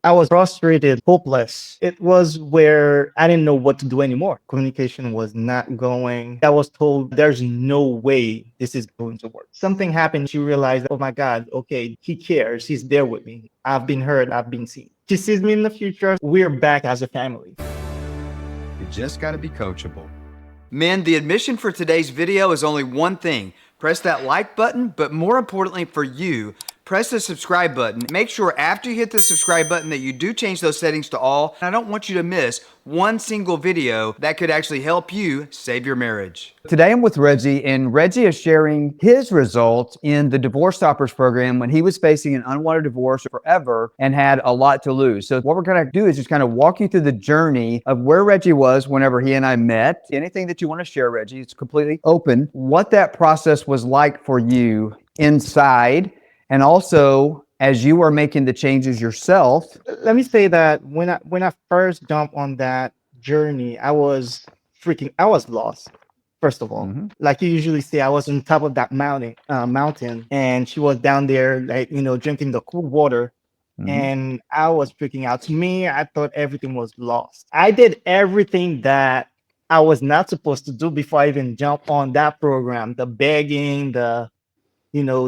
I was frustrated, hopeless. It was where I didn't know what to do anymore. Communication was not going. I was told there's no way this is going to work. Something happened. She realized, oh my God, okay, he cares. He's there with me. I've been heard. I've been seen. She sees me in the future. We're back as a family. You just got to be coachable. Men, the admission for today's video is only one thing. Press that like button, but more importantly for you, press the subscribe button. Make sure after you hit the subscribe button that you do change those settings to all. I don't want you to miss one single video that could actually help you save your marriage. Today I'm with Reggie, and Reggie is sharing his results in the Divorce Stoppers program when he was facing an unwanted divorce forever and had a lot to lose. So what we're going to do is just kind of walk you through the journey of where Reggie was whenever he and I met. Anything that you want to share, Reggie, it's completely open. What that process was like for you inside, and also as you were making the changes yourself. Let me say that when I first jumped on that journey, I was lost. First of all, like you usually say, I was on top of that mountain, and she was down there, like, drinking the cool water, and I was freaking out. To me, I thought everything was lost. I did everything that I was not supposed to do before I even jumped on that program. The begging, the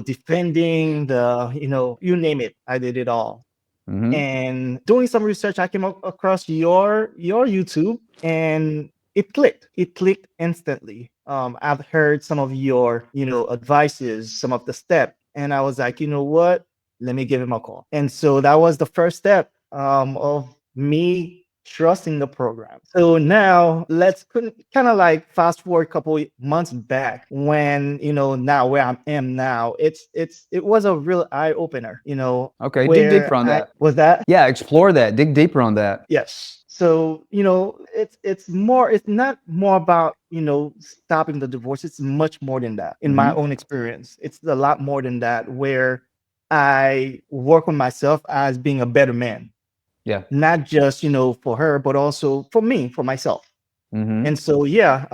defending, you name it. I did it all. And doing some research, I came across your YouTube, and it clicked. It clicked instantly. I've heard some of your, advices, some of the steps, and I was like, you know what? Let me give him a call. And so that was the first step of me trusting the program. So now let's kind of like fast forward a couple months back when, now where I am now, it was a real eye opener, Okay, dig deeper on that. Was that? Yeah, explore that. Dig deeper on that. Yes. So, it's not more about, stopping the divorce. It's much more than that. In my own experience, it's a lot more than that, where I work on myself as being a better man. Yeah. Not just, for her, but also for me, for myself. And so, yeah.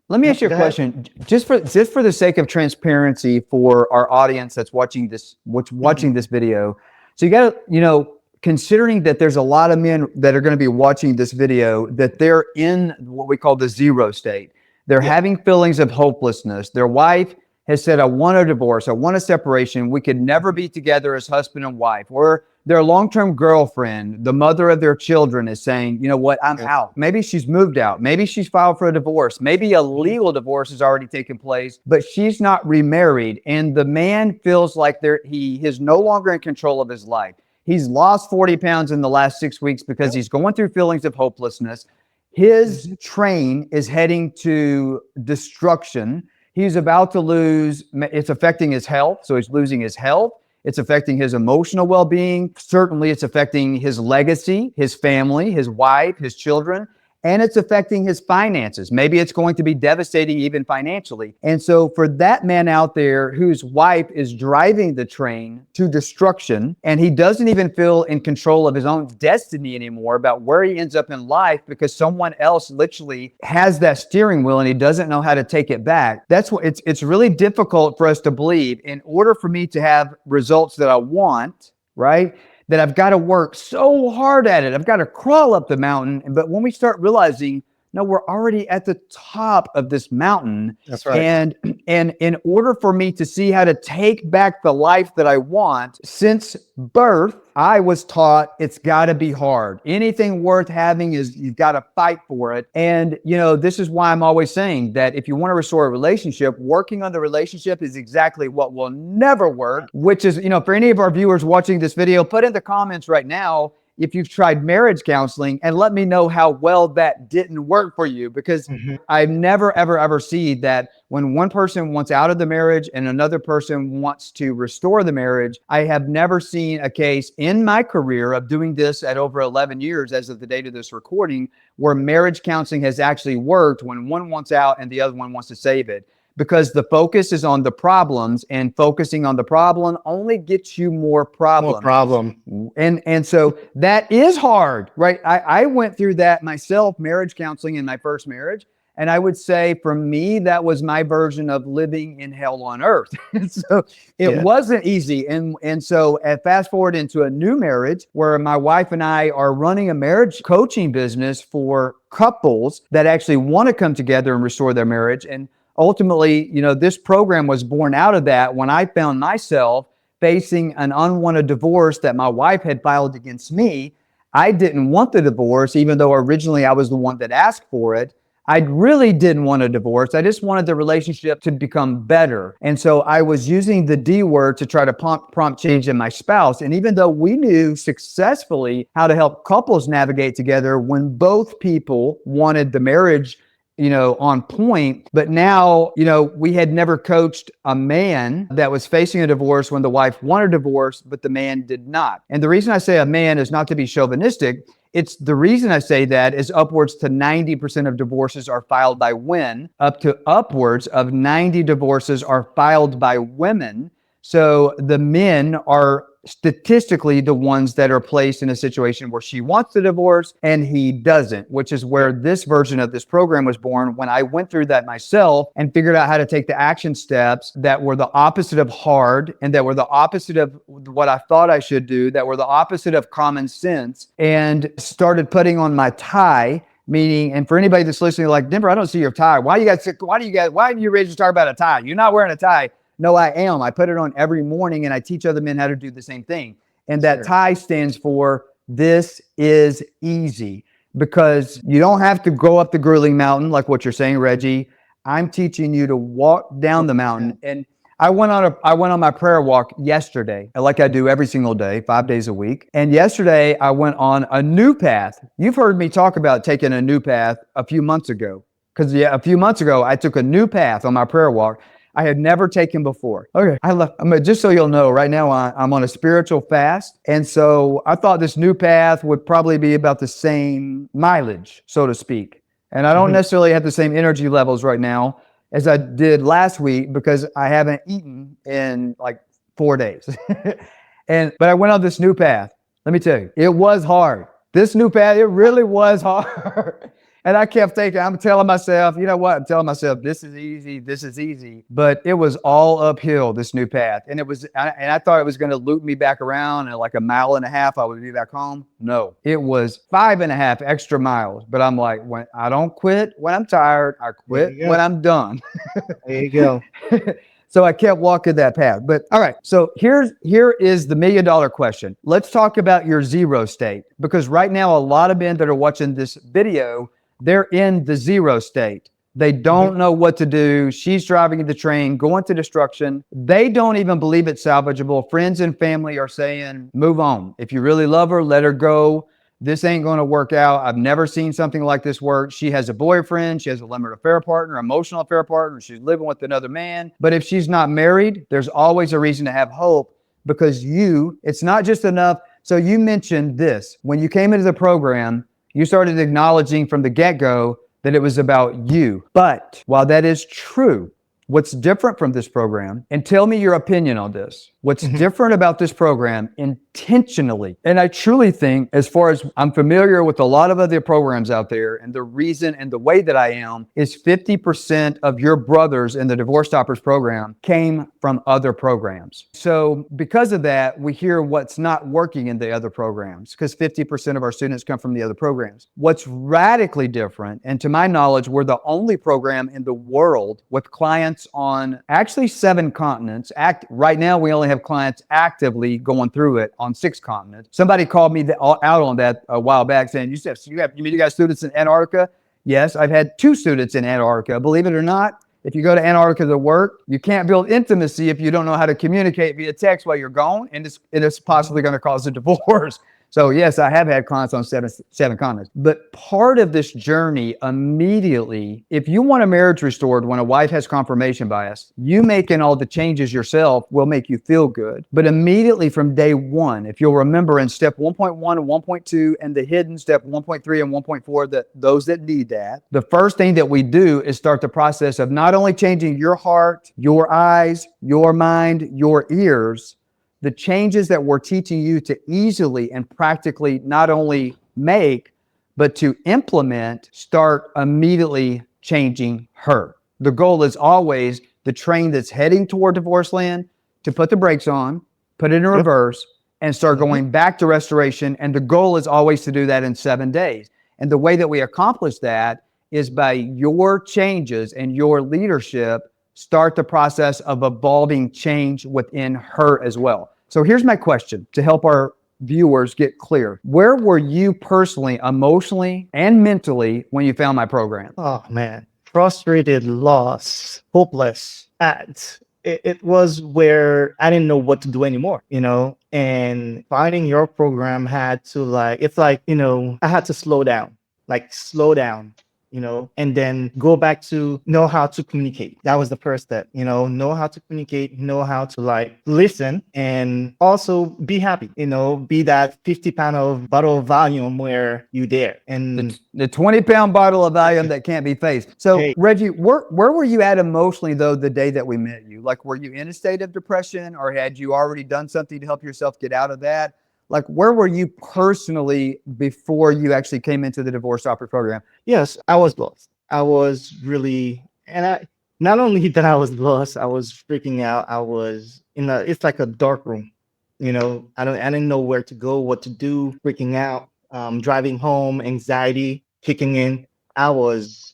Let me ask you a question, just for the sake of transparency for our audience that's watching this video. So you got to, considering that there's a lot of men that are going to be watching this video, that they're in what we call the zero state. They're having feelings of hopelessness. Their wife has said, I want a divorce. I want a separation. We could never be together as husband and wife. Or their long-term girlfriend, the mother of their children, is saying, you know what, I'm out. Maybe she's moved out. Maybe she's filed for a divorce. Maybe a legal divorce has already taken place, but she's not remarried. And the man feels like he is no longer in control of his life. He's lost 40 pounds in the last 6 weeks because he's going through feelings of hopelessness. His train is heading to destruction. He's about to lose, it's affecting his health. So he's losing his health. It's affecting his emotional well-being. Certainly it's affecting his legacy, his family, his wife, his children, and it's affecting his finances. Maybe it's going to be devastating even financially. And so for that man out there whose wife is driving the train to destruction, and he doesn't even feel in control of his own destiny anymore about where he ends up in life because someone else literally has that steering wheel and he doesn't know how to take it back. That's what it's really difficult for us to believe. In order for me to have results that I want, right? That I've got to work so hard at it. I've got to crawl up the mountain. But when we start realizing, no, we're already at the top of this mountain. That's right. And in order for me to see how to take back the life that I want, since birth, I was taught it's got to be hard. Anything worth having is you've got to fight for it. And, this is why I'm always saying that if you want to restore a relationship, working on the relationship is exactly what will never work, which is, for any of our viewers watching this video, put in the comments right now if you've tried marriage counseling and let me know how well that didn't work for you, because I've never, ever, ever seen that when one person wants out of the marriage and another person wants to restore the marriage. I have never seen a case in my career of doing this at over 11 years as of the date of this recording where marriage counseling has actually worked when one wants out and the other one wants to save it. Because the focus is on the problems, and focusing on the problem only gets you more problems. More problem. And so that is hard, right? I went through that myself, marriage counseling in my first marriage, And I would say for me, that was my version of living in hell on earth. So it wasn't easy. And so fast forward into a new marriage where my wife and I are running a marriage coaching business for couples that actually want to come together and restore their marriage. And ultimately, this program was born out of that when I found myself facing an unwanted divorce that my wife had filed against me. I didn't want the divorce, even though originally I was the one that asked for it. I really didn't want a divorce. I just wanted the relationship to become better. And so I was using the D word to try to prompt change in my spouse. And even though we knew successfully how to help couples navigate together when both people wanted the marriage on point. But now, we had never coached a man that was facing a divorce when the wife wanted a divorce, but the man did not. And the reason I say a man is not to be chauvinistic. It's the reason I say that is upwards to 90% of divorces are filed by men, up to upwards of 90 divorces are filed by women. So the men are statistically the ones that are placed in a situation where she wants the divorce and he doesn't, which is where this version of this program was born when I went through that myself and figured out how to take the action steps that were the opposite of hard and that were the opposite of what I thought I should do, that were the opposite of common sense, and started putting on my tie. Meaning, and for anybody that's listening, like, Denver, I don't see your tie. Why are you ready to talk about a tie? You're not wearing a tie. No, I am. I put it on every morning and I teach other men how to do the same thing. And that tie stands for this is easy, because you don't have to go up the grueling mountain like what you're saying, Reggie. I'm teaching you to walk down the mountain. And I went on my prayer walk yesterday, like I do every single day, 5 days a week. And yesterday I went on a new path. You've heard me talk about taking a new path a few months ago, because a few months ago I took a new path on my prayer walk I had never taken before. Okay, just so you'll know, right now I'm on a spiritual fast. And so I thought this new path would probably be about the same mileage, so to speak. And I don't necessarily have the same energy levels right now as I did last week because I haven't eaten in like 4 days. But I went on this new path. Let me tell you, it was hard. This new path, it really was hard. And I kept thinking, I'm telling myself, you know what? I'm telling myself, this is easy. This is easy. But it was all uphill, this new path. And I thought it was going to loop me back around and like a mile and a half, I would be back home. No, it was 5.5 extra miles. But I'm like, when I don't quit when I'm tired, I quit when I'm done. There you go. So I kept walking that path. But all right, so here is the $1 million question. Let's talk about your zero state, because right now, a lot of men that are watching this video, they're in the zero state. They don't know what to do. She's driving the train, going to destruction. They don't even believe it's salvageable. Friends and family are saying, move on. If you really love her, let her go. This ain't going to work out. I've never seen something like this work. She has a boyfriend. She has a limited affair partner, emotional affair partner. She's living with another man. But if she's not married, there's always a reason to have hope, because it's not just enough. So you mentioned this. When you came into the program, you started acknowledging from the get-go that it was about you. But while that is true, what's different from this program, and tell me your opinion on this, what's different about this program intentionally, and I truly think, as far as I'm familiar with a lot of other programs out there, and the reason and the way that I am is 50% of your brothers in the Divorce Stoppers program came from other programs. So because of that, we hear what's not working in the other programs, because 50% of our students come from the other programs. What's radically different, and to my knowledge, we're the only program in the world with clients on actually 7 continents. Right now, we only have clients actively going through it on 6 continents. Somebody called me out on that a while back saying, you got students in Antarctica? Yes, I've had 2 students in Antarctica. Believe it or not, if you go to Antarctica to work, you can't build intimacy if you don't know how to communicate via text while you're gone, and it's possibly going to cause a divorce. So yes, I have had clients on seven continents. But part of this journey immediately, if you want a marriage restored when a wife has confirmation bias, you making all the changes yourself will make you feel good. But immediately from day one, if you'll remember in step 1.1 and 1.2 and the hidden step 1.3 and 1.4, that those that need that, the first thing that we do is start the process of not only changing your heart, your eyes, your mind, your ears, the changes that we're teaching you to easily and practically not only make, but to implement, start immediately changing her. The goal is always the train that's heading toward divorce land to put the brakes on, put it in reverse, and start going back to restoration. And the goal is always to do that in 7 days. And the way that we accomplish that is by your changes and your leadership start the process of evolving change within her as well. So here's my question to help our viewers get clear. Where were you personally, emotionally, and mentally when you found my program? Oh man, frustrated, lost, hopeless. It was where I didn't know what to do anymore, and finding your program had to it's like, I had to slow down, and then go back to know how to communicate. That was the first step, know how to communicate, know how to listen, and also be happy, be that 50-pound of bottle of volume where you there. And the 20-pound bottle of volume that can't be faced. So Hey. Reggie, where were you at emotionally though the day that we met you? Like, were you in a state of depression, or had you already done something to help yourself get out of that? Like, where were you personally before you actually came into the Divorce Opera program? Yes, I was lost. I was really, not only that I was lost, I was freaking out. I was it's like a dark room, I didn't know where to go, what to do, freaking out, driving home, anxiety kicking in. I was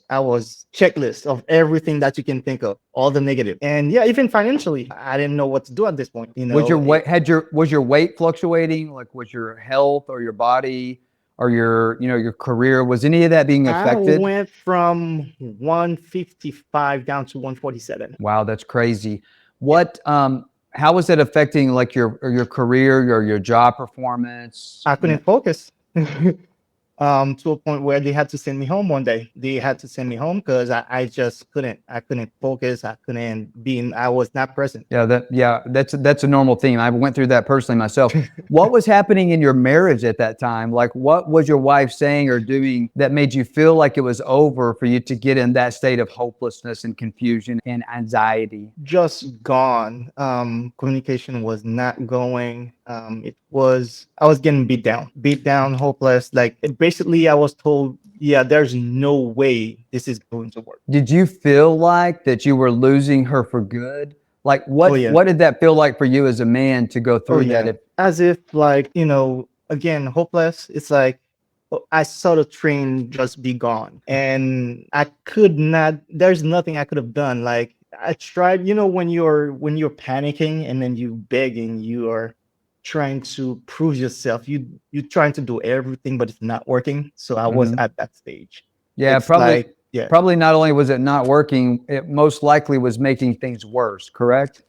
checklist of everything that you can think of, all the negative. And yeah, even financially, I didn't know what to do at this point. Was your weight was your weight fluctuating? Like, was your health or your body or your career, was any of that being affected? I went from 155 down to 147. Wow, that's crazy. What how was it affecting like your career, your job performance? I couldn't focus. To a point where they had to send me home one day. They had to send me home because I just couldn't. I couldn't focus. I couldn't be. I was not present. That's a normal theme. I went through that personally myself. What was happening in your marriage at that time? Like, what was your wife saying or doing that made you feel like it was over for you to get in that state of hopelessness and confusion and anxiety? Just gone. Communication was not going. I was getting beat down, hopeless. Basically, I was told, yeah, there's no way this is going to work. Did you feel like that you were losing her for good? Like, what did that feel like for you as a man to go through that? As if again, hopeless. It's like I saw the train just be gone, and I could not. There's nothing I could have done. Like, I tried. When you're panicking and then you begging, you are trying to prove yourself. You're trying to do everything, but it's not working. So I was at that stage. Yeah, probably not only was it not working, it most likely was making things worse, correct?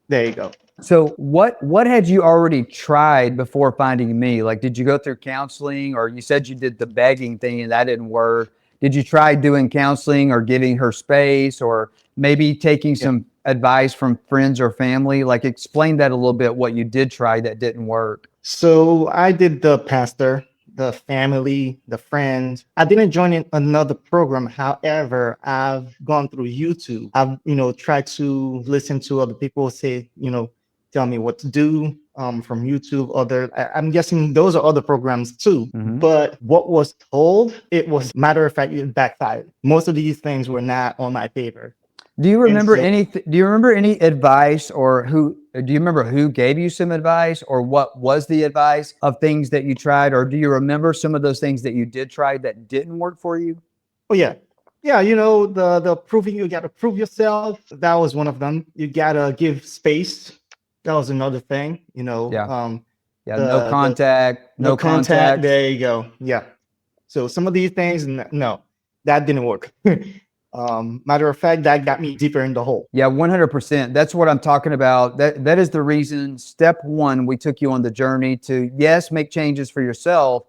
There you go. So what had you already tried before finding me? Like, did you go through counseling, or you said you did the begging thing and that didn't work? Did you try doing counseling or giving her space, or maybe taking some advice from friends or family? Like, explain that a little bit, what you did try that didn't work. So I did the pastor, the family, the friends. I didn't join in another program. However, I've gone through YouTube. I've, tried to listen to other people say, tell me what to do from YouTube. I'm guessing those are other programs too. Mm-hmm. But what was told, it was matter of fact, it backfired. Most of these things were not on my favor. Do you remember any advice, or do you remember who gave you some advice, or what was the advice of things that you tried? Or do you remember some of those things that you did try that didn't work for you? Oh yeah. Yeah, the proving, you got to prove yourself. That was one of them. You got to give space. That was another thing, no contact. There you go. Yeah. So some of these things, no, that didn't work. Matter of fact, that got me deeper in the hole. Yeah, 100%. That's what I'm talking about. That is the reason, step one, we took you on the journey to, yes, make changes for yourself,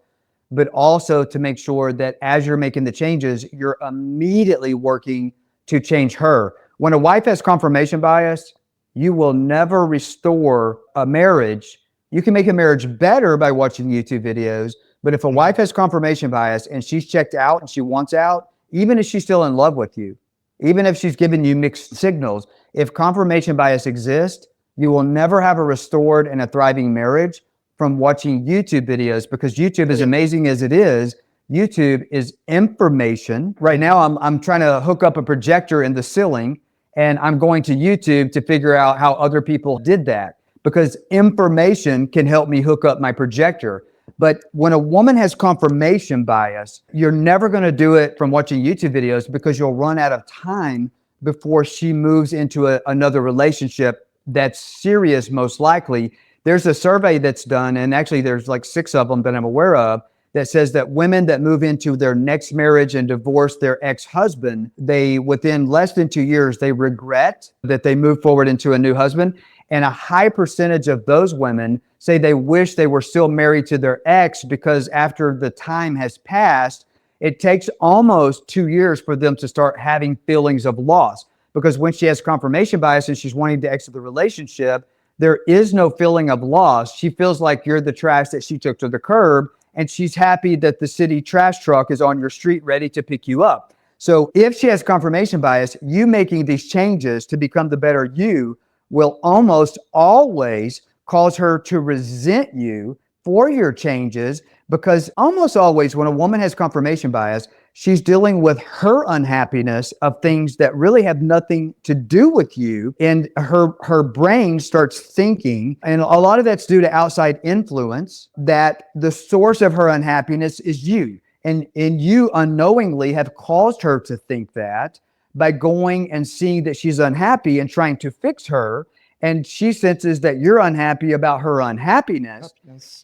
but also to make sure that as you're making the changes, you're immediately working to change her. When a wife has confirmation bias, you will never restore a marriage. You can make a marriage better by watching YouTube videos, but if a wife has confirmation bias and she's checked out and she wants out, even if she's still in love with you, even if she's giving you mixed signals, if confirmation bias exists, you will never have a restored and a thriving marriage from watching YouTube videos, because YouTube, as amazing as it is, YouTube is information. Right now, I'm trying to hook up a projector in the ceiling, and I'm going to YouTube to figure out how other people did that, because information can help me hook up my projector. But when a woman has confirmation bias, you're never going to do it from watching YouTube videos, because you'll run out of time before she moves into another relationship that's serious, most likely. There's a survey that's done, and actually there's like 6 of them that I'm aware of, that says that women that move into their next marriage and divorce their ex-husband, they, within less than 2 years, they regret that they moved forward into a new husband. And a high percentage of those women say they wish they were still married to their ex, because after the time has passed, it takes almost 2 years for them to start having feelings of loss. Because when she has confirmation bias and she's wanting to exit the relationship, there is no feeling of loss. She feels like you're the trash that she took to the curb, and she's happy that the city trash truck is on your street ready to pick you up. So if she has confirmation bias, you making these changes to become the better you will almost always cause her to resent you for your changes, because almost always when a woman has confirmation bias, she's dealing with her unhappiness of things that really have nothing to do with you. And her brain starts thinking, and a lot of that's due to outside influence, that the source of her unhappiness is you. And you unknowingly have caused her to think that by going and seeing that she's unhappy and trying to fix her. And she senses that you're unhappy about her unhappiness.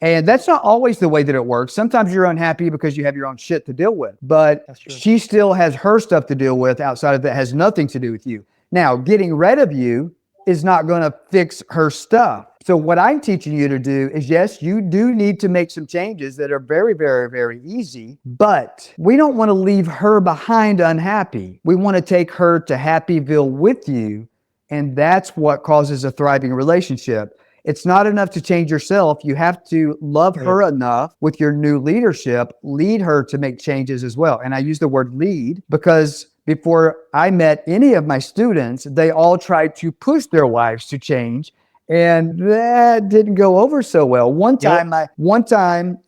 And that's not always the way that it works. Sometimes you're unhappy because you have your own shit to deal with. But she still has her stuff to deal with outside of that, has nothing to do with you. Now, getting rid of you is not going to fix her stuff. So what I'm teaching you to do is, yes, you do need to make some changes that are very, very, very easy, but we don't want to leave her behind unhappy. We want to take her to Happyville with you. And that's what causes a thriving relationship. It's not enough to change yourself. You have to love her enough with your new leadership, lead her to make changes as well. And I use the word lead because before I met any of my students, they all tried to push their wives to change. And that didn't go over so well. One time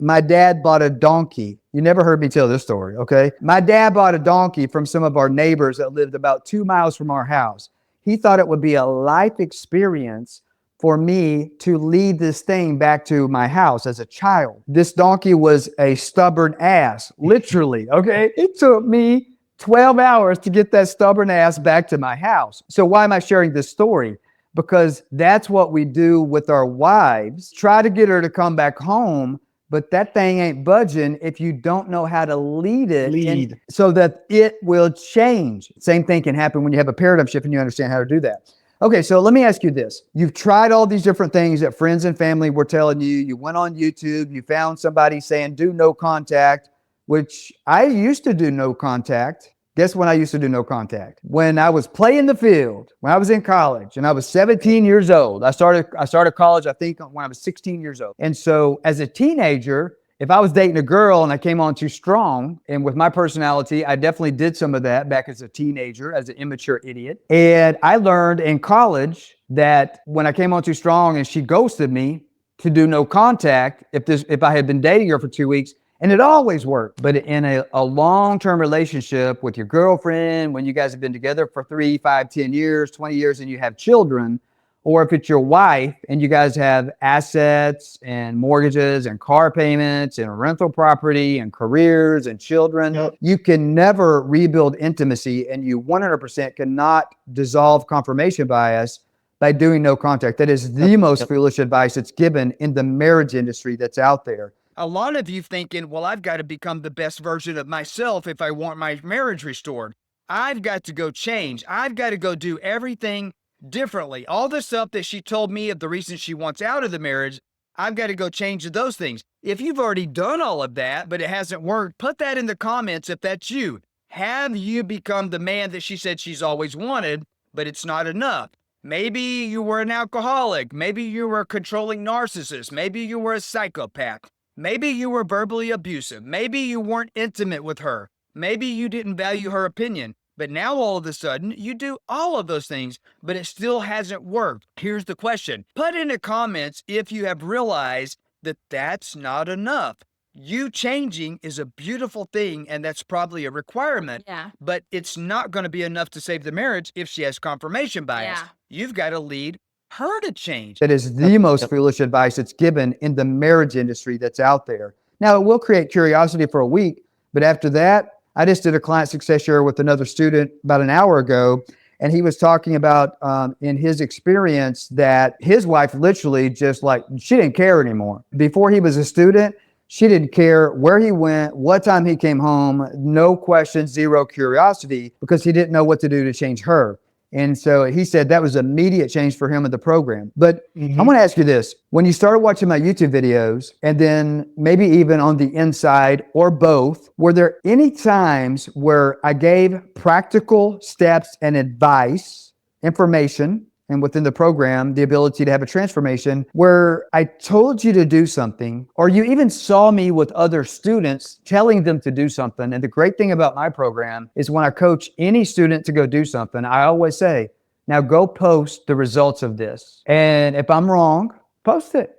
my dad bought a donkey. You never heard me tell this story, okay? My dad bought a donkey from some of our neighbors that lived about 2 miles from our house. He thought it would be a life experience for me to lead this thing back to my house as a child. This donkey was a stubborn ass, literally, okay? It took me 12 hours to get that stubborn ass back to my house. So why am I sharing this story? Because that's what we do with our wives. Try to get her to come back home, but that thing ain't budging if you don't know how to lead it so that it will change. Same thing can happen when you have a paradigm shift and you understand how to do that. Okay, so let me ask you this. You've tried all these different things that friends and family were telling you. You went on YouTube, you found somebody saying do no contact, which I used to do no contact. Guess when I used to do no contact? When I was playing the field, when I was in college and I was 17 years old. I started college, I think, when I was 16 years old. And so as a teenager, if I was dating a girl and I came on too strong, and with my personality, I definitely did some of that back as a teenager, as an immature idiot. And I learned in college that when I came on too strong and she ghosted me, to do no contact if I had been dating her for 2 weeks. And it always worked. But in a long-term relationship with your girlfriend, when you guys have been together for 3, 5, 10 years, 20 years, and you have children, or if it's your wife and you guys have assets and mortgages and car payments and rental property and careers and children, you can never rebuild intimacy, and you 100% cannot dissolve confirmation bias by doing no contact. That is the most foolish advice that's given in the marriage industry that's out there. A lot of you thinking, well, I've got to become the best version of myself if I want my marriage restored. I've got to go change. I've got to go do everything differently. All the stuff that she told me of the reasons she wants out of the marriage, I've got to go change those things. If you've already done all of that, but it hasn't worked, put that in the comments if that's you. Have you become the man that she said she's always wanted, but it's not enough? Maybe you were an alcoholic. Maybe you were a controlling narcissist. Maybe you were a psychopath. Maybe you were verbally abusive. Maybe you weren't intimate with her. Maybe you didn't value her opinion. But now all of a sudden, you do all of those things, but it still hasn't worked. Here's the question. Put in the comments if you have realized that that's not enough. you changing is a beautiful thing, and that's probably a requirement. Yeah. But it's not going to be enough to save the marriage if she has confirmation bias. Yeah. You've got to lead her to change. That is the most foolish advice that's given in the marriage industry that's out there. Now, it will create curiosity for a week, but after that, I just did a client success share with another student about an hour ago, and he was talking about in his experience that his wife literally just like, she didn't care anymore. Before he was a student, she didn't care where he went, what time he came home, no questions, zero curiosity, because he didn't know what to do to change her. And so he said that was immediate change for him in the program. But I want to ask you this. When you started watching my YouTube videos, and then maybe even on the inside or both, were there any times where I gave practical steps and advice, information, and within the program, the ability to have a transformation where I told you to do something, or you even saw me with other students telling them to do something? And the great thing about my program is when I coach any student to go do something, I always say, now go post the results of this. And if I'm wrong, post it.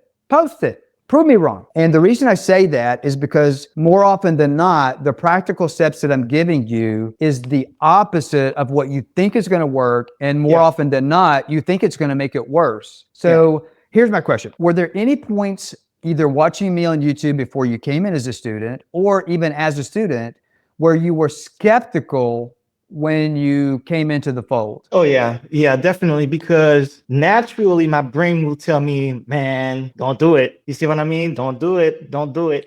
Prove me wrong. And the reason I say that is because more often than not, the practical steps that I'm giving you is the opposite of what you think is going to work. And more often than not, you think it's going to make it worse. So here's my question. Were there any points either watching me on YouTube before you came in as a student or even as a student where you were skeptical when you came into the fold? Oh yeah, definitely. Because naturally, my brain will tell me, "Man, don't do it." You see what I mean? Don't do it.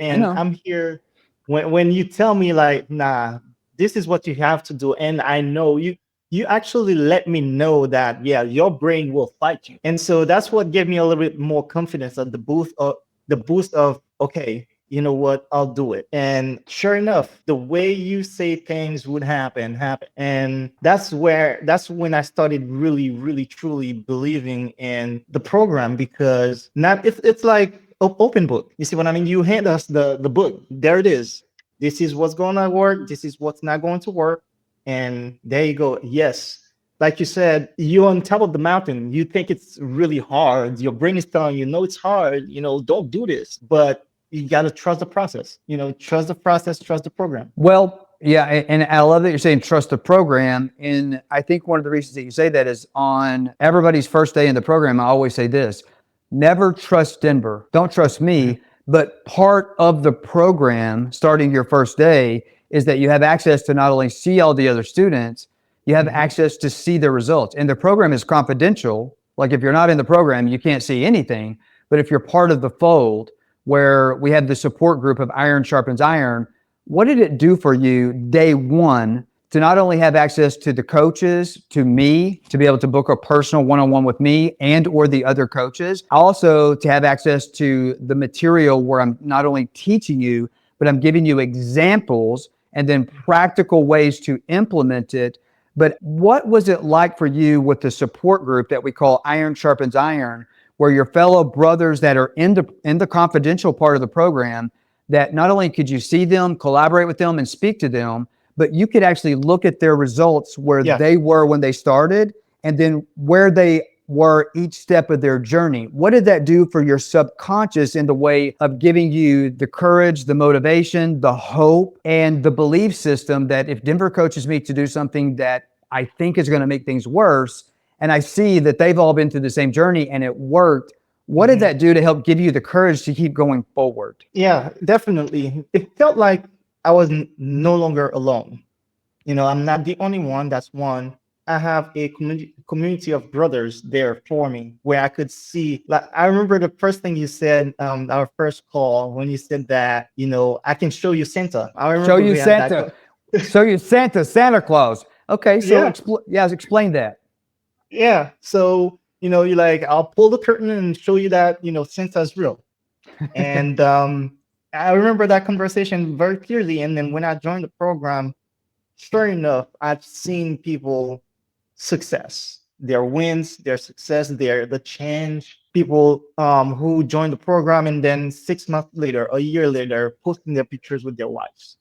And I'm here when you tell me like, "Nah, this is what you have to do," and I know you. You actually let me know that your brain will fight you, and so that's what gave me a little bit more confidence at the boost of okay. You know what? I'll do it. And sure enough, the way you say things would happen. And that's when I started really, really, truly believing in the program, because it's like open book. You see what I mean? You hand us the book. There it is. This is what's going to work. This is what's not going to work. And there you go. Yes. Like you said, you're on top of the mountain. You think it's really hard. Your brain is telling you, no, it's hard. Don't do this. But you got to trust the process, trust the process, trust the program. Well, yeah. And I love that you're saying trust the program. And I think one of the reasons that you say that is on everybody's first day in the program, I always say this: never trust Denver. Don't trust me. But part of the program starting your first day is that you have access to not only see all the other students, you have access to see the results. And the program is confidential. Like if you're not in the program, you can't see anything. But if you're part of the fold, where we have the support group of Iron Sharpens Iron, what did it do for you day one to not only have access to the coaches, to me, to be able to book a personal one-on-one with me and or the other coaches, also to have access to the material where I'm not only teaching you, but I'm giving you examples and then practical ways to implement it. But what was it like for you with the support group that we call Iron Sharpens Iron, where your fellow brothers that are in the confidential part of the program, that not only could you see them, collaborate with them, and speak to them, but you could actually look at their results where they were when they started, and then where they were each step of their journey. What did that do for your subconscious in the way of giving you the courage, the motivation, the hope, and the belief system that if Denver coaches me to do something that I think is going to make things worse, and I see that they've all been through the same journey and it worked, what did that do to help give you the courage to keep going forward? Yeah, definitely. It felt like I was no longer alone. I'm not the only one. That's one. I have a community of brothers there for me, where I could see. Like I remember the first thing you said, our first call, when you said that, I can show you Santa. I remember show you Santa. Show you Santa Claus. Okay, so explain that. Yeah. So, you're like, I'll pull the curtain and show you that, Santa's real. And I remember that conversation very clearly. And then when I joined the program, sure enough, I've seen people success, their wins, their success, the change. People who joined the program and then 6 months later, a year later, posting their pictures with their wives.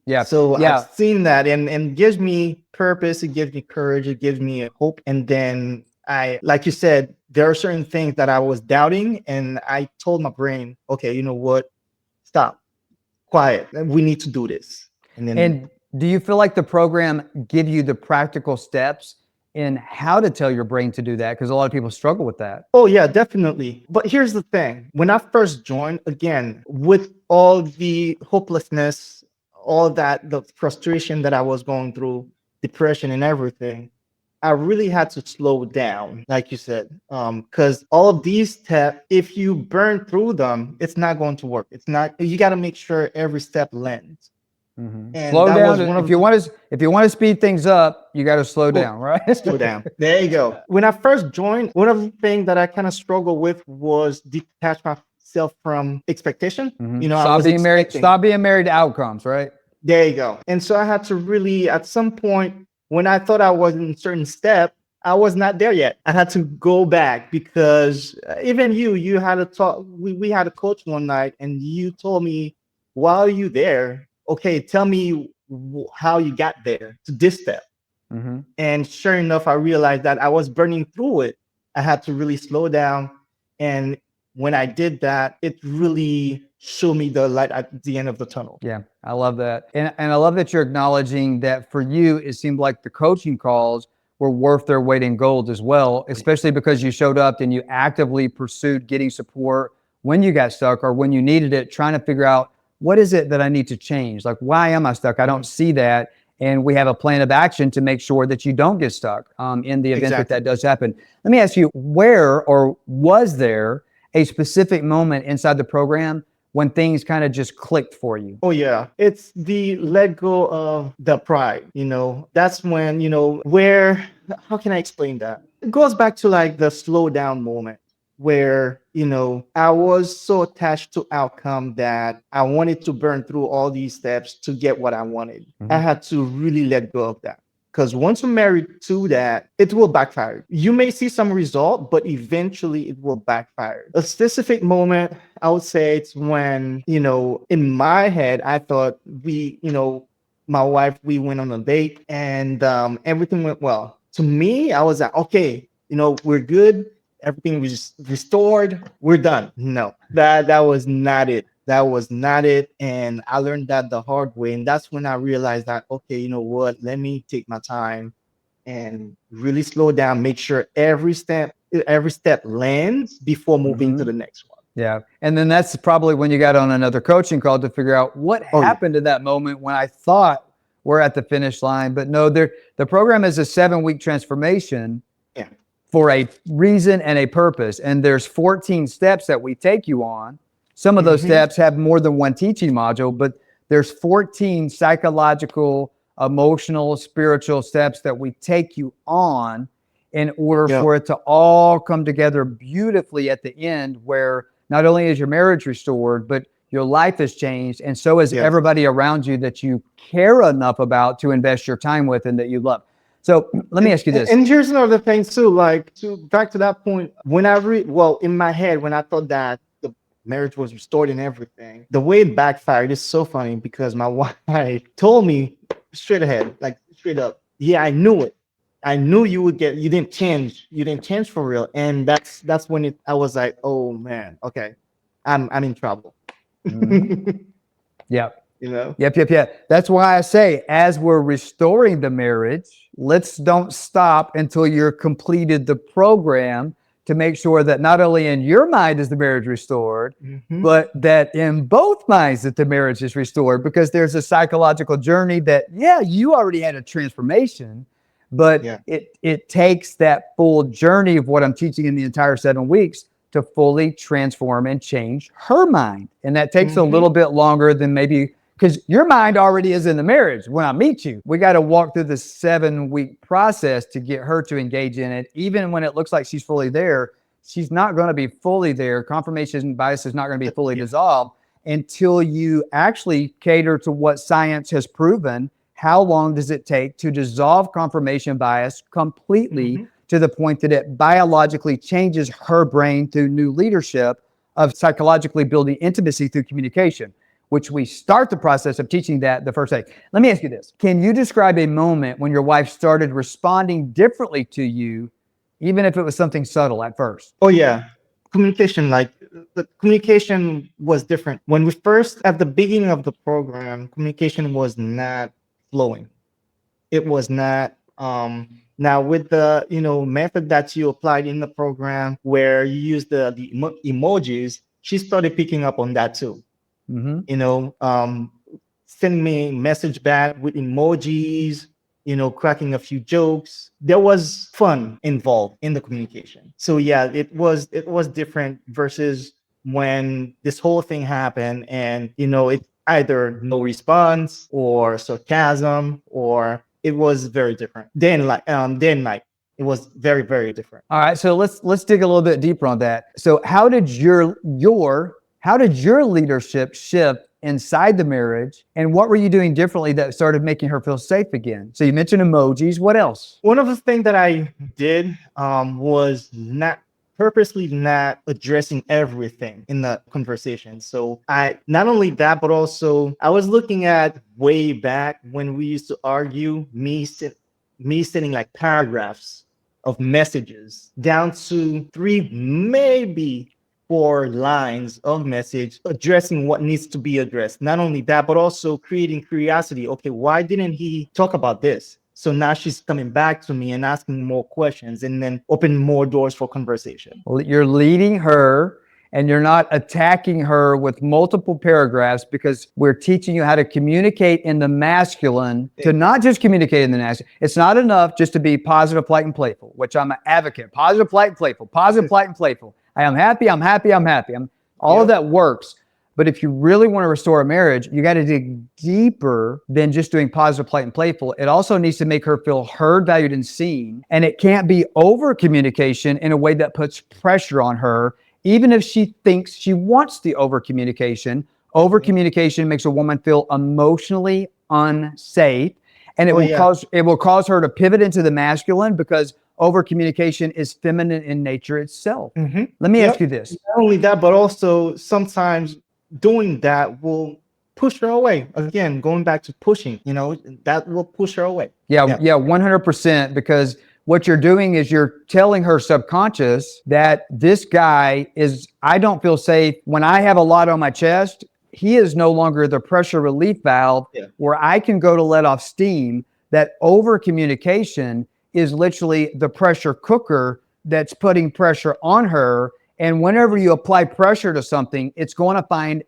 Yeah. So I've seen that, and it gives me purpose. It gives me courage. It gives me hope. And then like you said, there are certain things that I was doubting, and I told my brain, okay, you know what? stop, quiet. We need to do this. And then, And do you feel like the program give you the practical steps in how to tell your brain to do that? Because a lot of people struggle with that. oh yeah, definitely. But here's the thing. When I first joined, again, with all the hopelessness, all that, the frustration that I was going through, depression and everything, I really had to slow down, like you said, because all of these steps, if you burn through them, it's not going to work. It's not. You got to make sure every step lands. And Slow that was down. one If of you want to speed things up, you got to slow down, right? slow down. There you go. When I first joined, one of the things that I kind of struggled with was detach myself from expectation. You know, I Stop was being married. expecting. Stop being married to outcomes, right? There you go. And so I had to really, at some point, when I thought I was in a certain step, I was not there yet. I had to go back because even you had a talk. We had a coach one night, and you told me, while you there, okay, tell me how you got there to this step. And sure enough, I realized that I was burning through it. I had to really slow down. And when I did that, it really showed me the light at the end of the tunnel. Yeah, I love that. And I love that you're acknowledging that for you, it seemed like the coaching calls were worth their weight in gold as well, especially because you showed up and you actively pursued getting support when you got stuck or when you needed it, trying to figure out what is it that I need to change? Like, why am I stuck? I don't see that. And we have a plan of action to make sure that you don't get stuck in the event that does happen. Let me ask you, where or was there a specific moment inside the program when things kind of just clicked for you? Oh yeah, it's the let go of the pride. You know, that's when, you know, where, how can I explain that? It goes back to like the slow down moment where, you know, I was so attached to outcome that I wanted to burn through all these steps to get what I wanted. I had to really let go of that. Because once you're married to that, it will backfire. You may see some result, but eventually it will backfire. A specific moment, I would say it's when, you know, in my head, I thought my wife, we went on a date and everything went well. To me, I was like, okay, you know, we're good. Everything was restored. We're done. No, that was not it. That was not it. And I learned that the hard way. And that's when I realized that, okay, you know what? Let me take my time and really slow down, make sure every step lands before moving to the next one. Yeah. And then that's probably when you got on another coaching call to figure out what happened in that moment when I thought we're at the finish line. But no, the program is a 7-week transformation for a reason and a purpose. And there's 14 steps that we take you on. Some of those steps have more than one teaching module, but there's 14 psychological, emotional, spiritual steps that we take you on in order for it to all come together beautifully at the end, where not only is your marriage restored, but your life has changed. And so is everybody around you that you care enough about to invest your time with and that you love. So let me ask you this. And here's another thing too, like back to that point, when I in my head, when I thought that the marriage was restored and everything, the way it backfired is so funny because my wife told me straight ahead, like straight up, yeah, I knew it. I knew you didn't change. You didn't change for real. And that's when I was like, oh man, okay, I'm in trouble. Yeah. You know? Yep. That's why I say, as we're restoring the marriage, let's don't stop until you're completed the program to make sure that not only in your mind is the marriage restored, but that in both minds that the marriage is restored, because there's a psychological journey that, you already had a transformation, but it takes that full journey of what I'm teaching in the entire 7 weeks to fully transform and change her mind. And that takes a little bit longer than maybe, because your mind already is in the marriage when I meet you. We got to walk through the 7-week process to get her to engage in it. Even when it looks like she's fully there, she's not going to be fully there. Confirmation bias is not going to be fully dissolved until you actually cater to what science has proven. How long does it take to dissolve confirmation bias completely to the point that it biologically changes her brain through new leadership of psychologically building intimacy through communication, which we start the process of teaching that the first day. Let me ask you this. Can you describe a moment when your wife started responding differently to you, even if it was something subtle at first? Oh yeah, communication, like the communication was different. When we first, at the beginning of the program, communication was not flowing. It was not. Now with the method that you applied in the program, where you use the emojis, she started picking up on that too. Mm-hmm. Send me a message back with emojis, cracking a few jokes. There was fun involved in the communication. So yeah, it was different versus when this whole thing happened, and it either no response or sarcasm, or it was very different. Day and night. It was very, very different. All right, so let's dig a little bit deeper on that. So how did your leadership shift inside the marriage, and what were you doing differently that started making her feel safe again? So you mentioned emojis. What else? One of the things that I did was purposely not addressing everything in the conversation. So I not only that, but also I was looking at way back when we used to argue, me sending like paragraphs of messages down to 3, maybe 4 lines of message addressing what needs to be addressed. Not only that, but also creating curiosity. Okay, why didn't he talk about this? So now she's coming back to me and asking more questions, and then open more doors for conversation. You're leading her, and you're not attacking her with multiple paragraphs, because we're teaching you how to communicate in the masculine, to not just communicate in the masculine. It's not enough just to be positive, polite, and playful, which I'm an advocate. Positive, polite, and playful. Positive, polite, and playful. I am happy, I'm happy, I'm happy. All of that works. But if you really want to restore a marriage, you got to dig deeper than just doing positive, polite, and playful. It also needs to make her feel heard, valued, and seen. And it can't be over communication in a way that puts pressure on her, even if she thinks she wants the over communication. Over communication makes a woman feel emotionally unsafe, and it will cause her to pivot into the masculine, because over communication is feminine in nature itself. Mm-hmm. Let me ask you this. Not only that, but also sometimes doing that will push her away. Again, going back to pushing, that will push her away. Yeah, 100%. Because what you're doing is you're telling her subconscious that this guy I don't feel safe. When I have a lot on my chest, he is no longer the pressure relief valve where I can go to let off steam. That over communication is literally the pressure cooker that's putting pressure on her. And whenever you apply pressure to something, it's going to find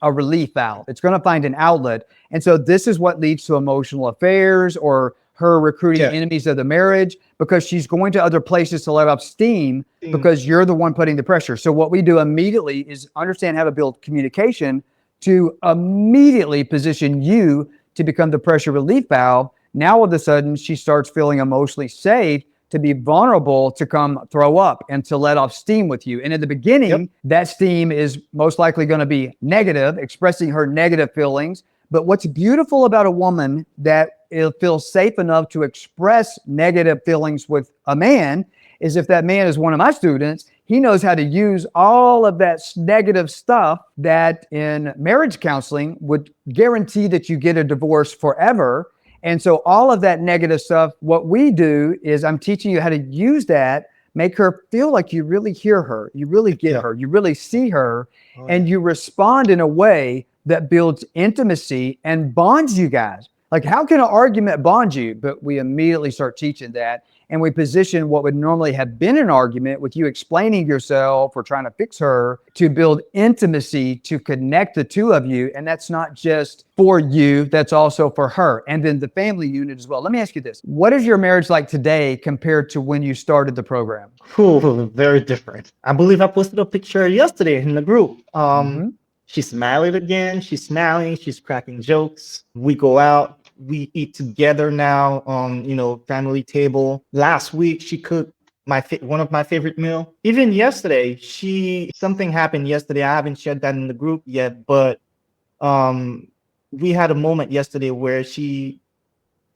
a relief valve. It's going to find an outlet. And so this is what leads to emotional affairs, or her recruiting enemies of the marriage, because she's going to other places to let off steam because you're the one putting the pressure. So what we do immediately is understand how to build communication to immediately position you to become the pressure relief valve. Now, all of a sudden, she starts feeling emotionally safe to be vulnerable, to come throw up and to let off steam with you. And in the beginning, that steam is most likely going to be negative, expressing her negative feelings. But what's beautiful about a woman that feels safe enough to express negative feelings with a man is, if that man is one of my students, he knows how to use all of that negative stuff that in marriage counseling would guarantee that you get a divorce forever. And so all of that negative stuff, what we do is I'm teaching you how to use that, make her feel like you really hear her, you really get her, you really see her, and you respond in a way that builds intimacy and bonds you guys. Like, how can an argument bond you? But we immediately start teaching that, and we position what would normally have been an argument with you explaining yourself or trying to fix her, to build intimacy, to connect the two of you. And that's not just for you, that's also for her. And then the family unit as well. Let me ask you this. What is your marriage like today compared to when you started the program? Very different. I believe I posted a picture yesterday in the group. She's smiling again. She's smiling. She's cracking jokes. We go out. We eat together now on, family table. Last week, she cooked one of my favorite meal. Even yesterday, something happened yesterday. I haven't shared that in the group yet, but we had a moment yesterday where she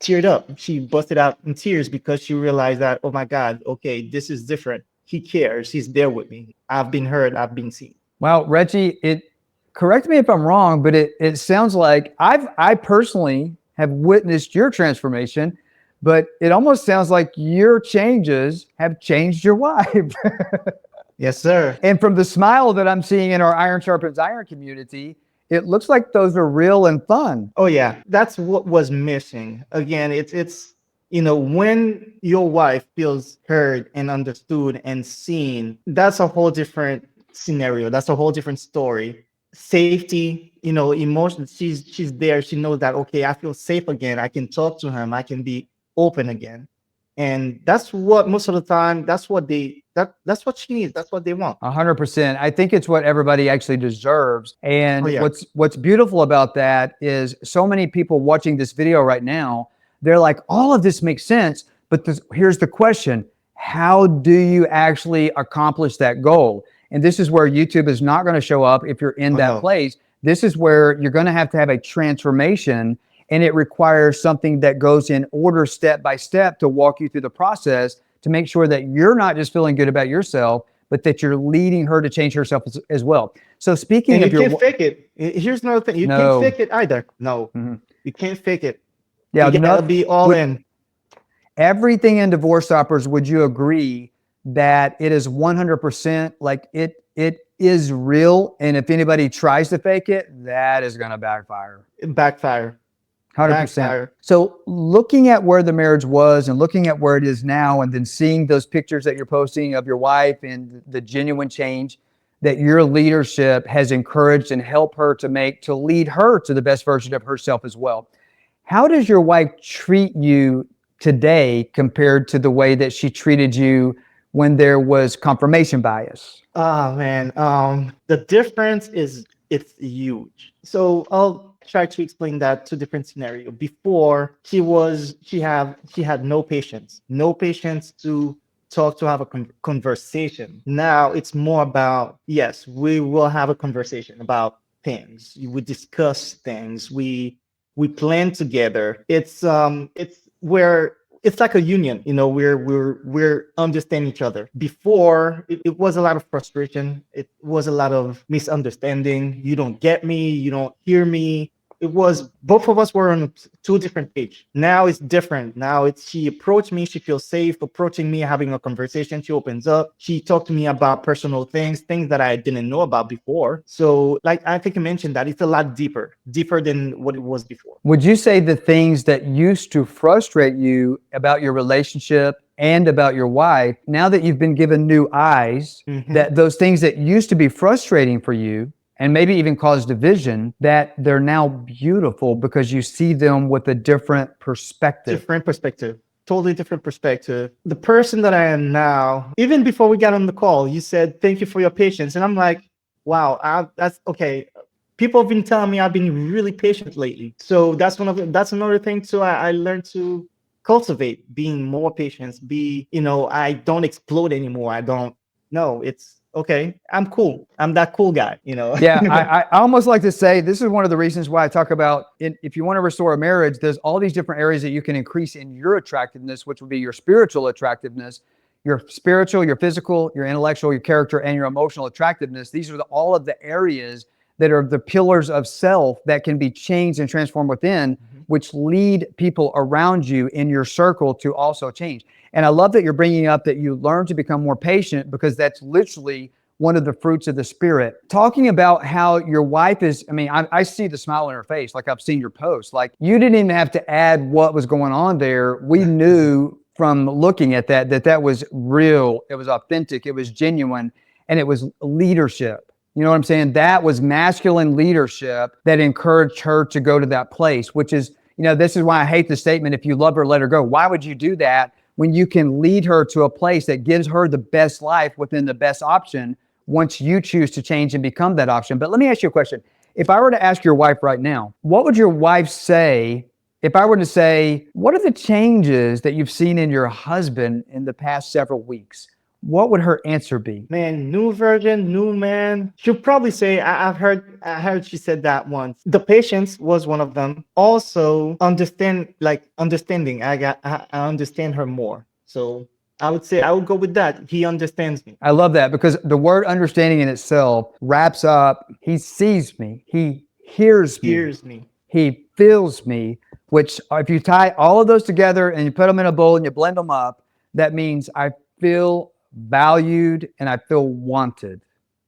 teared up. She busted out in tears because she realized that, oh my God, okay, this is different. He cares. He's there with me. I've been heard. I've been seen. Well, Reggie, correct me if I'm wrong, but it sounds like I personally have witnessed your transformation, but it almost sounds like your changes have changed your wife. Yes, sir. And from the smile that I'm seeing in our Iron Sharpens Iron community, it looks like those are real and fun. Oh yeah, that's what was missing. Again, it's when your wife feels heard and understood and seen, that's a whole different scenario. That's a whole different story. Safety, emotion. She's there. She knows that okay, I feel safe again. I can talk to him. I can be open again. And that's what most of the time, that's what she needs. That's what they want. 100%. I think it's what everybody actually deserves. And Oh yeah. what's beautiful about that is so many people watching this video right now, they're like, all of this makes sense. But here's the question. How do you actually accomplish that goal? And this is where YouTube is not going to show up if you're in that place. This is where you're going to have a transformation, and it requires something that goes in order step by step to walk you through the process to make sure that you're not just feeling good about yourself, but that you're leading her to change herself as well. So speaking and of you can't fake it. Here's another thing. You can't fake it either. No, you can't fake it. Yeah, you gotta be all in. Everything in Divorce Stoppers, would you agree that it is 100% like it is real? And if anybody tries to fake it, that is going to backfire. Backfire. 100%. So looking at where the marriage was and looking at where it is now, and then seeing those pictures that you're posting of your wife and the genuine change that your leadership has encouraged and helped her to lead her to the best version of herself as well. How does your wife treat you today compared to the way that she treated you when there was confirmation bias? Oh man, the difference it's huge. So I'll try to explain that to different scenario. Before she had no patience to talk, to have a conversation. Now it's more about, yes, we will have a conversation about things. We discuss things. We plan together. It's where it's like a union, we're understanding each other. Before it was a lot of frustration. It was a lot of misunderstanding. You don't get me, you don't hear me. It was both of us were on two different pages. Now it's different. Now it's she approached me, she feels safe approaching me, having a conversation. She opens up. She talked to me about personal things that I didn't know about before. So like I think I mentioned that it's a lot deeper than what it was before. Would you say the things that used to frustrate you about your relationship and about your wife, now that you've been given new eyes, that those things that used to be frustrating for you and maybe even cause division, that they're now beautiful because you see them with a different perspective? Totally different perspective. The person that I am now, even before we got on the call, you said, thank you for your patience. And I'm like, wow, that's okay. People have been telling me I've been really patient lately. So that's another thing too. I learned to cultivate being more patient, I don't explode anymore. It's okay. I'm cool. I'm that cool guy, Yeah, I almost like to say this is one of the reasons why I talk about if you want to restore a marriage, there's all these different areas that you can increase in your attractiveness, which would be your spiritual attractiveness, your spiritual, your physical, your intellectual, your character, and your emotional attractiveness. These are all of the areas that are the pillars of self that can be changed and transformed within, which lead people around you in your circle to also change. And I love that you're bringing up that you learn to become more patient, because that's literally one of the fruits of the Spirit. Talking about how your wife is, I see the smile on her face, like I've seen your post. Like you didn't even have to add what was going on there. We knew from looking at that was real, it was authentic, it was genuine, and it was leadership. You know what I'm saying? That was masculine leadership that encouraged her to go to that place, which is, this is why I hate the statement, if you love her, let her go. Why would you do that when you can lead her to a place that gives her the best life within the best option once you choose to change and become that option? But let me ask you a question. If I were to ask your wife right now, what would your wife say if I were to say, what are the changes that you've seen in your husband in the past several weeks? What would her answer be? Man, new version, new man. She'll probably say, I heard she said that once. The patience was one of them. Also, understanding. I understand her more. So I would say I would go with that. He understands me. I love that, because the word understanding in itself wraps up, he sees me, he hears me, he feels me, which if you tie all of those together and you put them in a bowl and you blend them up, that means I feel valued and I feel wanted,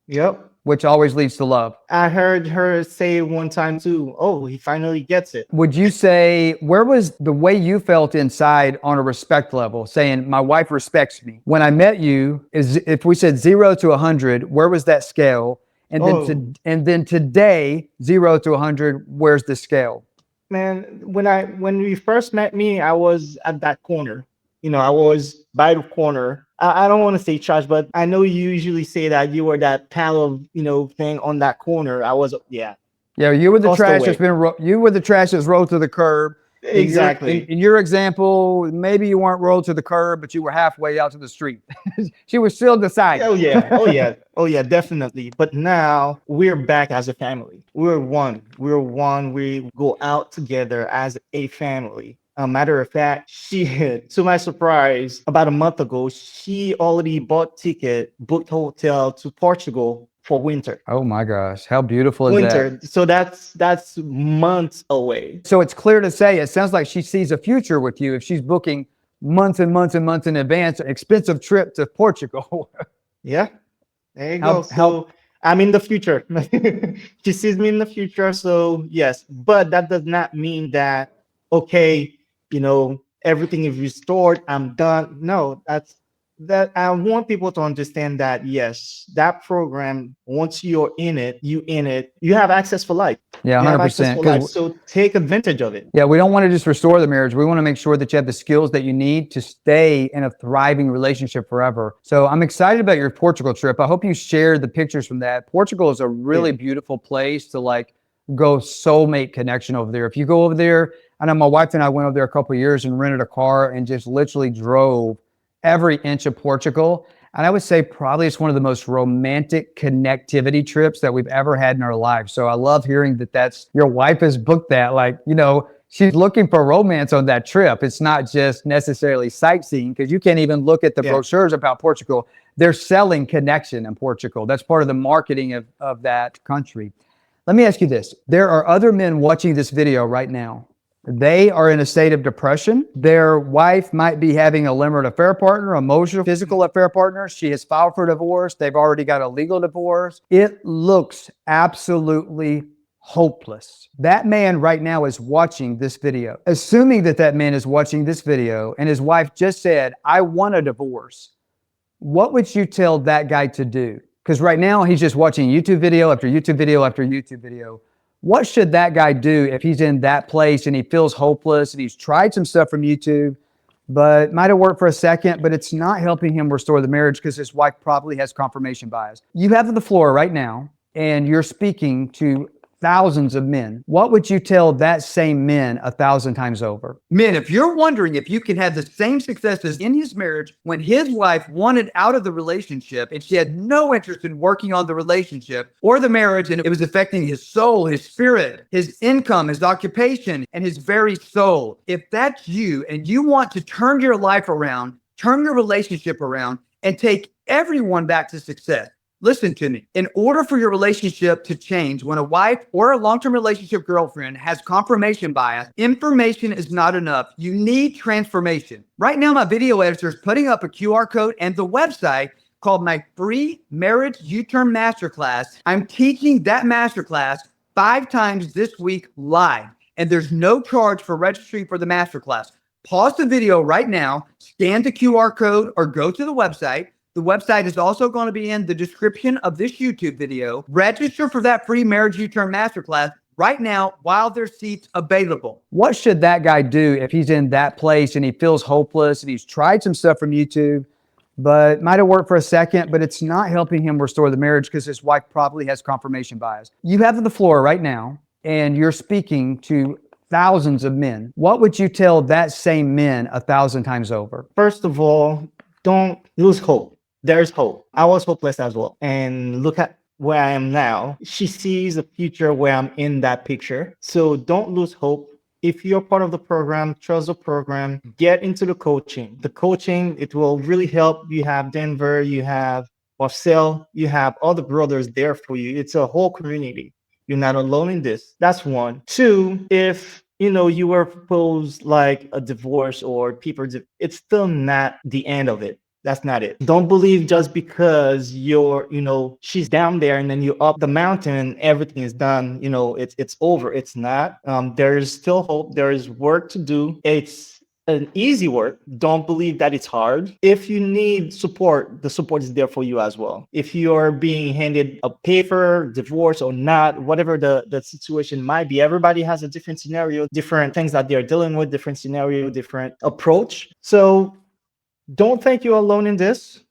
Yep. which always leads to love. I heard her say one time too, oh, he finally gets it. Would you say, where was the way you felt inside on a respect level, saying, my wife respects me? When I met you, is if we said 0 to 100, where was that scale? And then, and then today, 0 to 100, where's the scale? Man, when we first met me, I was at that corner. You know, I was by the corner. I don't want to say trash, but I know you usually say that you were that pal of, thing on that corner. I was, yeah. Yeah, you were the Tossed trash away. that's been you were the trash that's rolled to the curb. Exactly. In your example, maybe you weren't rolled to the curb, but you were halfway out to the street. She was still deciding. Oh yeah, oh yeah, oh yeah, definitely. But now we're back as a family. We're one. We're one. We go out together as a family. A matter of fact, she had, to my surprise, about a month ago, she already bought ticket, booked hotel to Portugal for winter. Oh my gosh, how beautiful is that? So that's months away. So it's clear to say, it sounds like she sees a future with you if she's booking months and months and months in advance, an expensive trip to Portugal. Yeah, there you go. So I'm in the future. She sees me in the future. So yes, but that does not mean that, okay, everything is restored. I'm done. No, that I want people to understand that, yes, that program, once you're in it, you have access for life. Yeah, 100%. So take advantage of it. Yeah, we don't want to just restore the marriage. We want to make sure that you have the skills that you need to stay in a thriving relationship forever. So I'm excited about your Portugal trip. I hope you share the pictures from that. Portugal is a really beautiful place to go soulmate connection over there. If you go over there, I know my wife and I went over there a couple of years and rented a car and just literally drove every inch of Portugal. And I would say probably it's one of the most romantic connectivity trips that we've ever had in our lives. So I love hearing that your wife has booked that. She's looking for romance on that trip. It's not just necessarily sightseeing, because you can't even look at the brochures about Portugal. They're selling connection in Portugal. That's part of the marketing of that country. Let me ask you this. There are other men watching this video right now. They are in a state of depression. Their wife might be having a limerent affair partner, emotional, physical affair partner. She has filed for divorce. They've already got a legal divorce. It looks absolutely hopeless. That man right now is watching this video. Assuming that man is watching this video and his wife just said, I want a divorce. What would you tell that guy to do? Because right now he's just watching YouTube video after YouTube video after YouTube video. What should that guy do if he's in that place and he feels hopeless and he's tried some stuff from YouTube, but might have worked for a second, but it's not helping him restore the marriage because his wife probably has confirmation bias? You have the floor right now and you're speaking to thousands of men. What would you tell that same men 1,000 times over? Men, if you're wondering if you can have the same successes in his marriage when his wife wanted out of the relationship and she had no interest in working on the relationship or the marriage, and it was affecting his soul, his spirit, his income, his occupation, and his very soul. If that's you and you want to turn your life around, turn your relationship around, and take everyone back to success, listen to me. In order for your relationship to change, when a wife or a long-term relationship girlfriend has confirmation bias, information is not enough. You need transformation. Right now, my video editor is putting up a QR code and the website called my free marriage U-turn masterclass. I'm teaching that masterclass 5 times this week live, and there's no charge for registry for the masterclass. Pause the video right now, scan the QR code, or go to the website. The website is also going to be in the description of this YouTube video. Register for that free Marriage U-Turn Masterclass right now while there's seats available. What should that guy do if he's in that place and he feels hopeless and he's tried some stuff from YouTube, but might have worked for a second, but it's not helping him restore the marriage because his wife probably has confirmation bias? You have the floor right now and you're speaking to thousands of men. What would you tell that same men 1,000 times over? First of all, don't lose hope. There's hope. I was hopeless as well. And look at where I am now. She sees a future where I'm in that picture. So don't lose hope. If you're part of the program, trust the program, get into the coaching. The coaching, it will really help. You have Denver, you have Marcel, you have all the brothers there for you. It's a whole community. You're not alone in this. That's one. 2, if you were proposed like a divorce or people, it's still not the end of it. That's not it. Don't believe just because she's down there and then you up the mountain and everything is done, it's over. It's not. There is still hope. There is work to do. It's an easy work. Don't believe that it's hard. If you need support, the support is there for you as well. If you're being handed a paper, divorce or not, whatever the situation might be, everybody has a different scenario, different things that they're dealing with, different scenario, different approach. So don't think you're alone in this.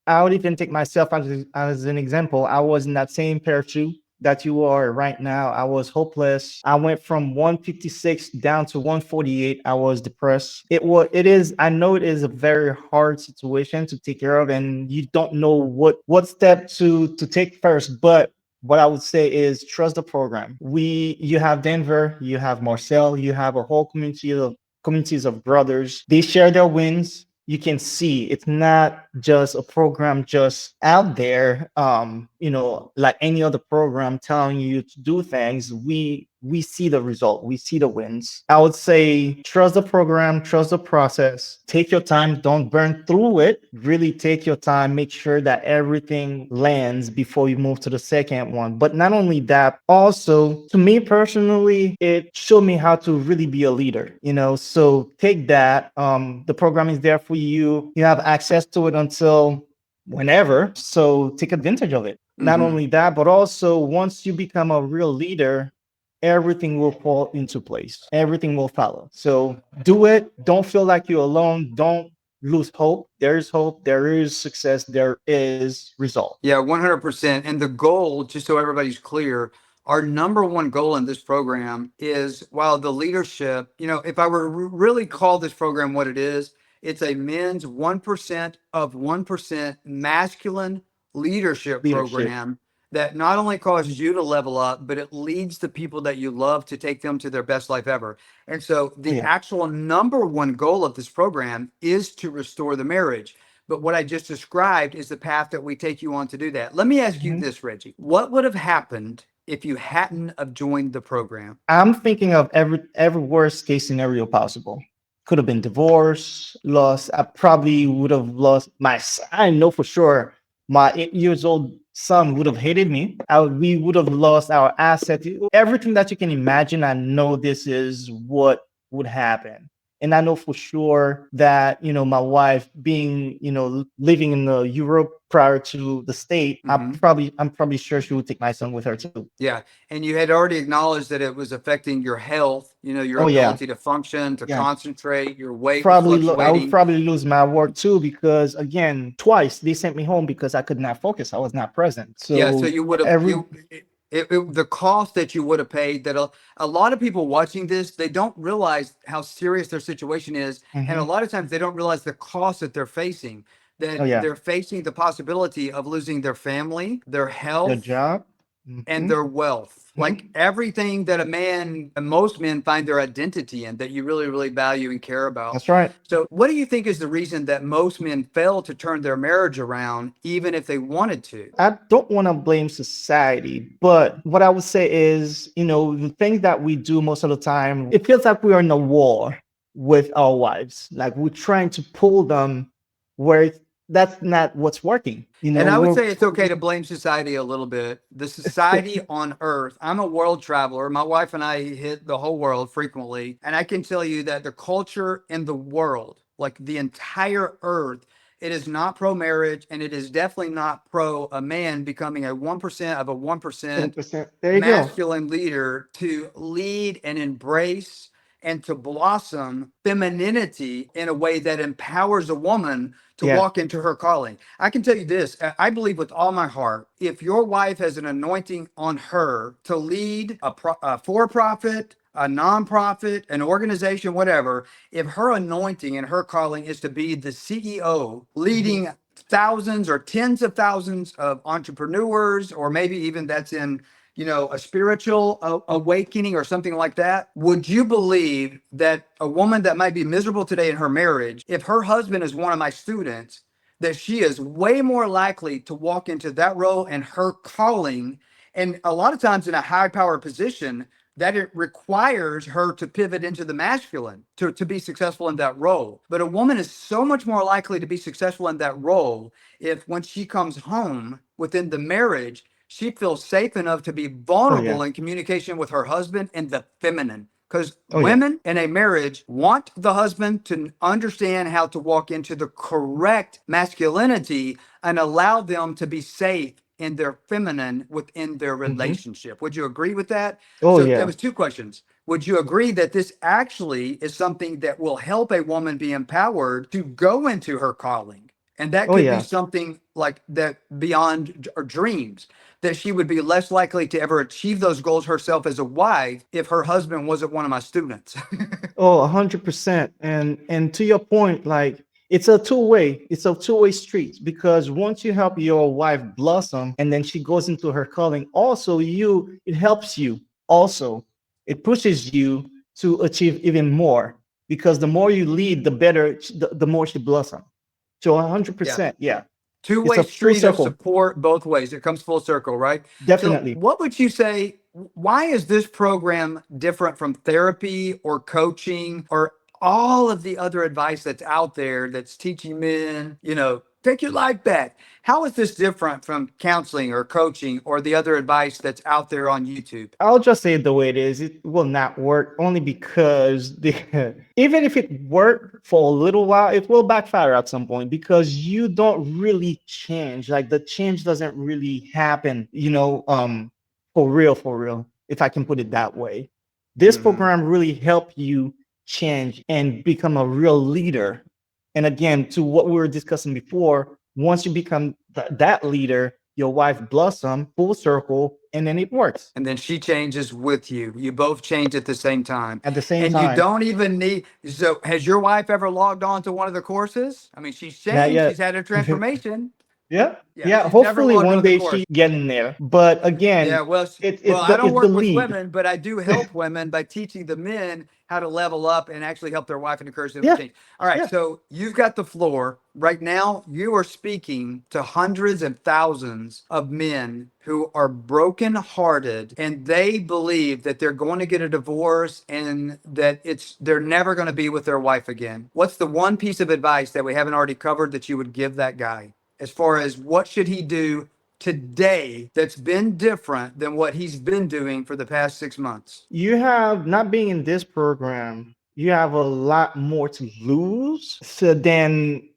I would even take myself as an example. I was in that same pair of shoes that you are right now. I was hopeless. I went from 156 down to 148. I was depressed. I know it is a very hard situation to take care of, and you don't know what step to take first. But what I would say is trust the program. You have Denver, you have Marcel, you have a whole communities of brothers. They share their wins. You can see it's not just a program just out there, like any other program telling you to do things. We see the result. We see the wins. I would say trust the program, trust the process. Take your time. Don't burn through it. Really take your time. Make sure that everything lands before you move to the second one. But not only that, also to me personally, it showed me how to really be a leader. So take that. The program is there for you. You have access to it until whenever. So take advantage of it. Not only that, but also once you become a real leader, everything will fall into place. Everything will follow. So do it. Don't feel like you're alone. Don't lose hope. There is hope. There is success. There is result. Yeah, 100%. And the goal, just so everybody's clear, our number one goal in this program is, while the leadership, if I were to really call this program what it is, it's a men's 1% of 1% masculine leadership program that not only causes you to level up, but it leads the people that you love to take them to their best life ever. And so the actual number one goal of this program is to restore the marriage. But what I just described is the path that we take you on to do that. Let me ask you this, Reggie. What would have happened if you hadn't have joined the program? I'm thinking of every worst case scenario possible. Could have been divorce, loss. I probably would have lost I know for sure my 8 years old son would have hated me. We would have lost our asset. Everything that you can imagine, I know this is what would happen. And I know for sure that, my wife being, living in Europe prior to the state, I'm probably sure she would take my son with her too. Yeah. And you had already acknowledged that it was affecting your health, your ability to function, to concentrate, your weight was I fluctuating. would probably lose my work too, because again, twice they sent me home because I could not focus. I was not present. So yeah, so you would have the cost that you would have paid, that a lot of people watching this, they don't realize how serious their situation is. And a lot of times they don't realize the cost that they're facing, that they're facing the possibility of losing their family, their health, their job, and their wealth. Like everything that most men find their identity in, that you really, really value and care about. That's right. So what do you think is the reason that most men fail to turn their marriage around, even if they wanted to? I don't want to blame society, but what I would say is, the things that we do most of the time, it feels like we are in a war with our wives. Like we're trying to pull them where that's not what's working. And I would say it's okay to blame society a little bit. The society on earth, I'm a world traveler. My wife and I hit the whole world frequently. And I can tell you that the culture in the world, like the entire earth, it is not pro-marriage, and it is definitely not pro a man becoming a 1% of a 1% masculine leader to lead and embrace and to blossom femininity in a way that empowers a woman to walk into her calling. I can tell you this, I believe with all my heart, if your wife has an anointing on her to lead a for-profit, a nonprofit, an organization, whatever, if her anointing and her calling is to be the CEO, leading thousands or tens of thousands of entrepreneurs, or maybe even that's in a spiritual awakening or something like that, would you believe that a woman that might be miserable today in her marriage, if her husband is one of my students, that she is way more likely to walk into that role and her calling, and a lot of times in a high power position, that it requires her to pivot into the masculine to be successful in that role. But a woman is so much more likely to be successful in that role if when she comes home within the marriage, she feels safe enough to be Oh yeah. vulnerable in communication with her husband in the feminine. Because Oh yeah. women in a marriage want the husband to understand how to walk into the correct masculinity and allow them to be safe in their feminine within their relationship. Would you agree with that? Oh So there yeah. was two questions. Would you agree that this actually is something that will help a woman be empowered to go into her calling? And that Oh could be yeah. something like that beyond her dreams, that she would be less likely to ever achieve those goals herself as a wife if her husband wasn't one of my students. Oh, 100%. And to your point, like it's a two-way, it's a two-way street because once you help your wife blossom and then she goes into her calling, also it helps you also. It pushes you to achieve even more because the more you lead, the better, the more she blossom. So Yeah. 100%, yeah. It's Two-way a full street of circle, support both ways. It comes full circle, right? So definitely. what would you say, why is this program different from therapy or coaching or all of the other advice that's out there that's teaching men, take your life back? How is this different from counseling or coaching or the other advice that's out there on YouTube? I'll just say it the way it is. It will not work only because even if it worked for a little while, it will backfire at some point because you don't really change. Like the change doesn't really happen, for real, if I can put it that way. This Hmm. program really helped you change and become a real leader. And again, to what we were discussing before, once you become that leader, your wife blossom full circle, and then it works And then she changes with you. You both change at the same time. at the same And you time. don't even need. So, has your wife ever logged on to one of the courses? I mean, she's Not changed, she's yet. had a transformation. Yeah, Yeah, yeah. she's never Hopefully logged on one to the day course. she get in there. But Yeah, again, well, it's I don't it's the work with lead. women, but I do help women by teaching the men how to level up and actually help their wife and encourage them to Yeah, change. All right, yeah. so you've got the floor. Right now, you are speaking to hundreds and thousands of men who are brokenhearted and they believe that they're going to get a divorce and that they're never going to be with their wife again. What's the one piece of advice that we haven't already covered that you would give that guy as far as what should he do today that's been different than what he's been doing for the past 6 months? You have not being in this program, you have a lot more to lose so than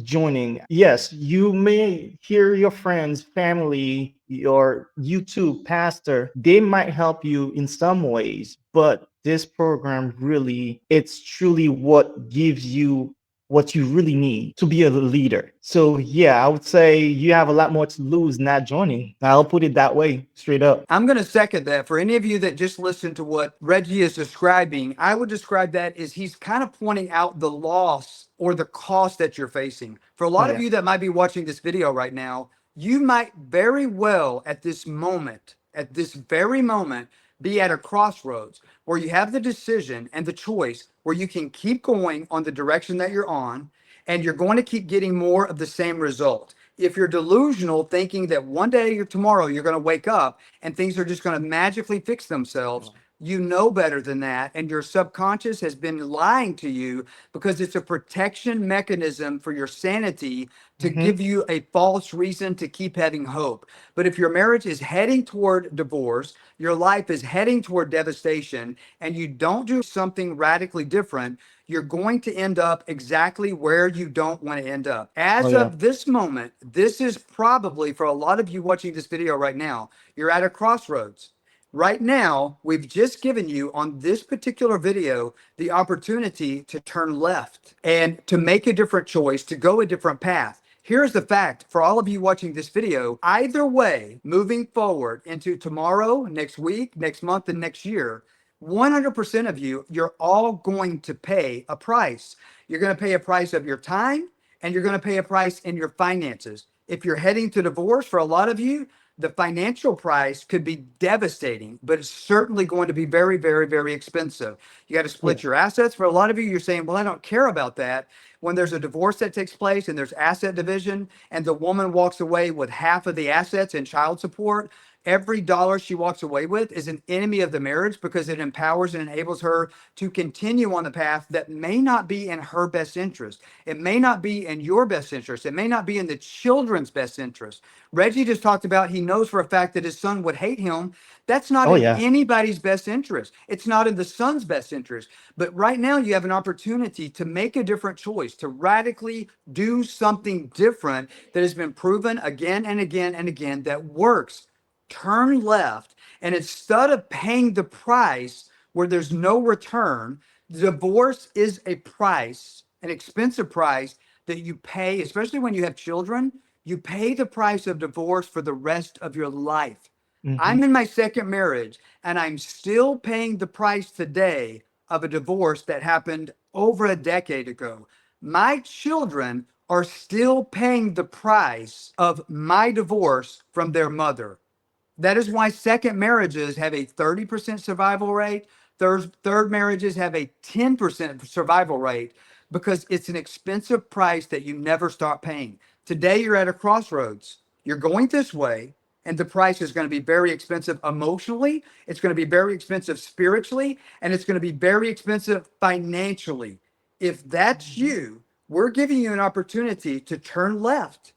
joining. Yes, you may hear your friends, family, your YouTube pastor, they might help you in some ways, but this program really, it's truly what gives you what you really need to be a leader. So yeah, I would say you have a lot more to lose not joining. I'll put it that way, straight up. I'm going to second that. For any of you that just listened to what Reggie is describing, I would describe that as he's kind of pointing out the loss or the cost that you're facing. For a Oh lot of yeah. you that might be watching this video right now, you might very well at this very moment, be at a crossroads where you have the decision and the choice where you can keep going on the direction that you're on, and you're going to keep getting more of the same result. If you're delusional, thinking that one day or tomorrow you're going to wake up and things are just going to magically fix themselves, you know better than that. And your subconscious has been lying to you because it's a protection mechanism for your sanity to Hmm. give you a false reason to keep having hope. But if your marriage is heading toward divorce, your life is heading toward devastation, and you don't do something radically different, you're going to end up exactly where you don't want to end up. Oh As yeah. of this moment, this is probably for a lot of you watching this video right now, you're at a crossroads. Right now, we've just given you on this particular video the opportunity to turn left and to make a different choice, to go a different path. Here's the fact for all of you watching this video, either way, moving forward into tomorrow, next week, next month, and next year, 100% of you, you're all going to pay a price. You're going to pay a price of your time, and you're going to pay a price in your finances. If you're heading to divorce, for a lot of you, the financial price could be devastating, but it's certainly going to be very, very, very expensive. You got to Oh yeah. split your assets. For a lot of you, you're saying, well, I don't care about that. When there's a divorce that takes place and there's asset division and the woman walks away with half of the assets and child support, Every dollar she walks away with is an enemy of the marriage because it empowers and enables her to continue on the path that may not be in her best interest. It may not be in your best interest. It may not be in the children's best interest. Reggie just talked about he knows for a fact that his son would hate him. That's not Oh in yeah. anybody's best interest. It's not in the son's best interest. But right now, you have an opportunity to make a different choice, to radically do something different that has been proven again and again and again that works. Turn left. And instead of paying the price where there's no return, divorce is a price, an expensive price that you pay, especially when you have children. You pay the price of divorce for the rest of your life. Hmm. I'm in my second marriage and I'm still paying the price today of a divorce that happened over a decade ago. My children are still paying the price of my divorce from their mother. That is why second marriages have a 30% survival rate. Third marriages have a 10% survival rate because it's an expensive price that you never stop paying. Today, you're at a crossroads. You're going this way, and the price is going to be very expensive emotionally. It's going to be very expensive spiritually, and it's going to be very expensive financially. If that's you, we're giving you an opportunity to turn left,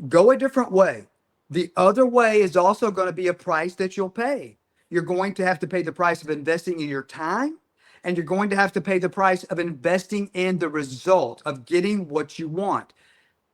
go a different way. The other way is also going to be a price that you'll pay. You're going to have to pay the price of investing in your time, and you're going to have to pay the price of investing in the result of getting what you want,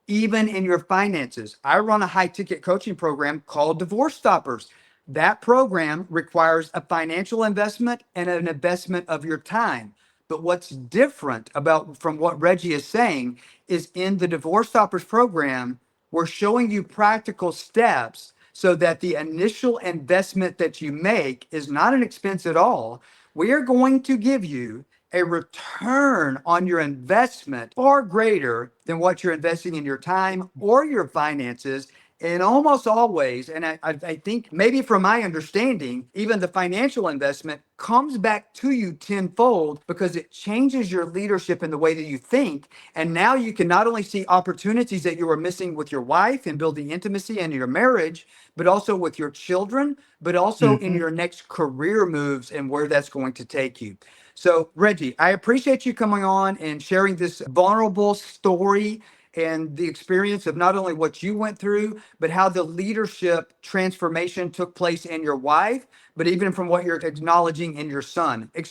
even in your finances. I run a high ticket coaching program called Divorce Stoppers. That program requires a financial investment and an investment of your time. But what's different about from what Reggie is saying is in the Divorce Stoppers program, we're showing you practical steps so that the initial investment that you make is not an expense at all. We are going to give you a return on your investment far greater than what you're investing in your time or your finances. And almost always, and I think maybe from my understanding, even the financial investment comes back to you tenfold because it changes your leadership in the way that you think. And now you can not only see opportunities that you were missing with your wife and building intimacy in your marriage, but also with your children, but also in Hmm. your next career moves and where that's going to take you. So, Reggie, I appreciate you coming on and sharing this vulnerable story and the experience of not only what you went through, but how the leadership transformation took place in your wife, but even from what you're acknowledging in your son. You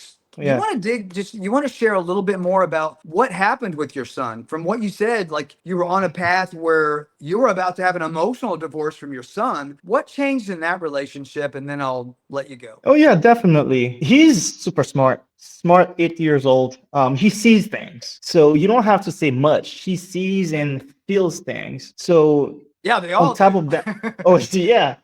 Yeah. want to you want to share a little bit more about what happened with your son. From what you said, like you were on a path where you were about to have an emotional divorce from your son. What changed in that relationship? And then I'll let you go. Oh yeah, definitely. He's super smart. Smart, 8 years old. He sees things. So you don't have to say much. He sees and feels things. So Yeah, they on all top do. of that, oh yeah.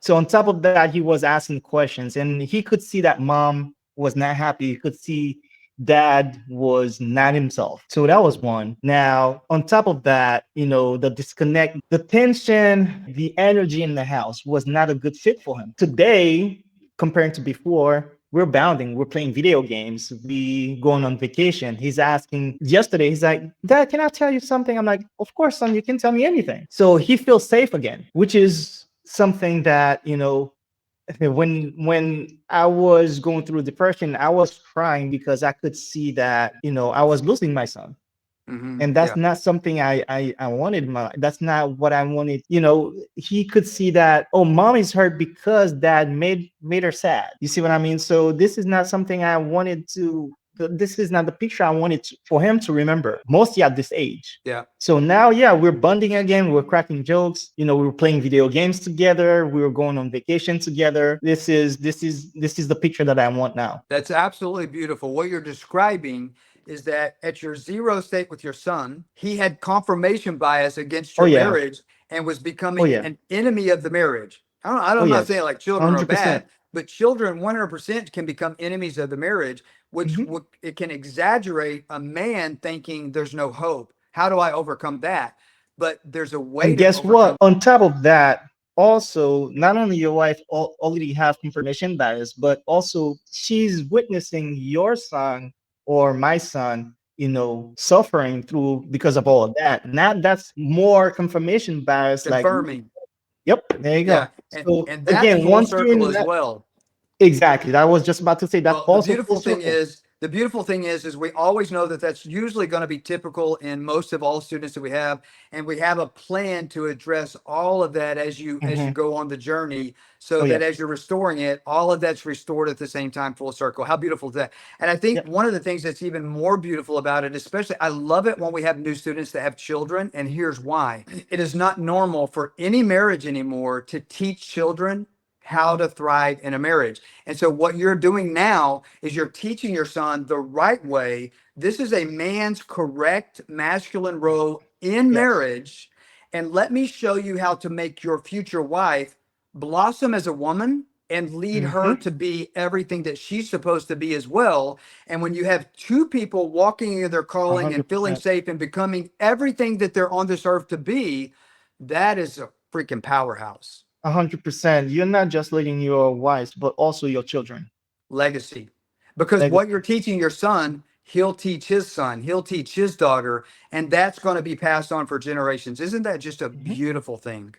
So on top of that, he was asking questions and he could see that mom was not happy. He could see dad was not himself. So that was one. Now, on top of that, the disconnect, the tension, the energy in the house was not a good fit for him. Today, comparing to before, we're bounding, we're playing video games, we going on vacation. He's asking yesterday, he's like, Dad, can I tell you something? I'm like, of course, son, you can tell me anything. So he feels safe again, which is something that, when I was going through depression, I was crying because I could see that, I was losing my son. And that's Yeah. not something I wanted in my life. That's not what I wanted. He could see that, oh, mom is hurt because dad made her sad. You see what I mean? So this is not something I wanted to. This is not the picture I wanted for him to remember, mostly at this age. Yeah. So now, yeah, we're bonding again. We're cracking jokes. We were playing video games together. We were going on vacation together. This is the picture that I want now. That's absolutely beautiful. What you're describing is that at your zero state with your son, he had confirmation bias against Oh your yeah. marriage and was Oh becoming yeah. an enemy of the marriage. Oh I'm not saying yes. like children are 100%. bad, but children 100% can become enemies of the marriage, which Mhm. it can exaggerate a man thinking there's no hope. How do I overcome that? But there's a way And to guess overcome. what? On top of that, also, not only your wife already have confirmation bias, but also she's witnessing your son or my son, suffering through because of all of that. Now that's more confirmation bias. Like, Confirming. Yep, there you Yeah, go. So and that's again, full once you're circle in as that, well. exactly, I was just about to say that's Well, also full circle. the beautiful thing is we always know that that's usually going to be typical in most of all students that we have, and we have a plan to address all of that as you Hmm. go on the journey, so Oh that yes. as you're restoring it, all of that's restored at the same time, full circle. How beautiful is that? And I think Yep. one of the things that's even more beautiful about it, especially, I love it when we have new students that have children, and here's why: it is not normal for any marriage anymore to teach children how to thrive in a marriage. And so what you're doing now is you're teaching your son the right way. This is a man's correct masculine role in Yes. marriage. And let me show you how to make your future wife blossom as a woman and lead her Hmm. to be everything that she's supposed to be as well. And when you have two people walking in their A calling and hundred feeling percent. safe and becoming everything that they're on this earth to be, that is a freaking powerhouse. 100%. You're not just leading your wives, but also your children. Legacy. Because what Legacy. you're teaching your son, he'll teach his son, he'll teach his daughter, and that's going to be passed on for generations. Isn't that just a Hmm. beautiful thing?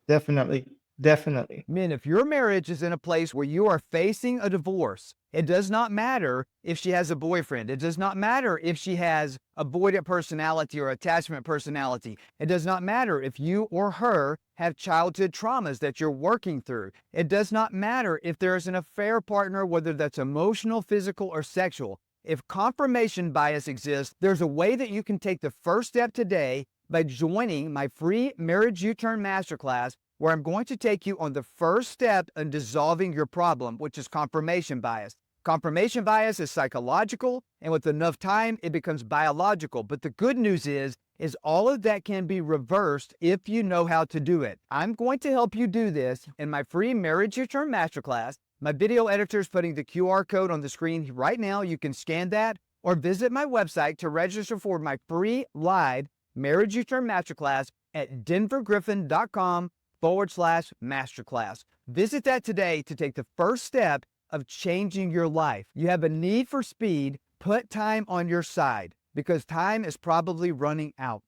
Definitely. Definitely. Men, if your marriage is in a place where you are facing a divorce, it does not matter if she has a boyfriend. It does not matter if she has avoidant personality or attachment personality. It does not matter if you or her have childhood traumas that you're working through. It does not matter if there's an affair partner, whether that's emotional, physical, or sexual. If confirmation bias exists, there's a way that you can take the first step today by joining my free Marriage U-Turn Masterclass, where I'm going to take you on the first step in dissolving your problem, which is confirmation bias. Confirmation bias is psychological, and with enough time, it becomes biological. But the good news is all of that can be reversed if you know how to do it. I'm going to help you do this in my free Marriage U-Turn Masterclass. My video editor is putting the QR code on the screen right now. You can scan that or visit my website to register for my free live Marriage U-Turn Masterclass at denvergriffin.com/masterclass. Visit that today to take the first step of changing your life. You have a need for speed. Put time on your side because time is probably running out.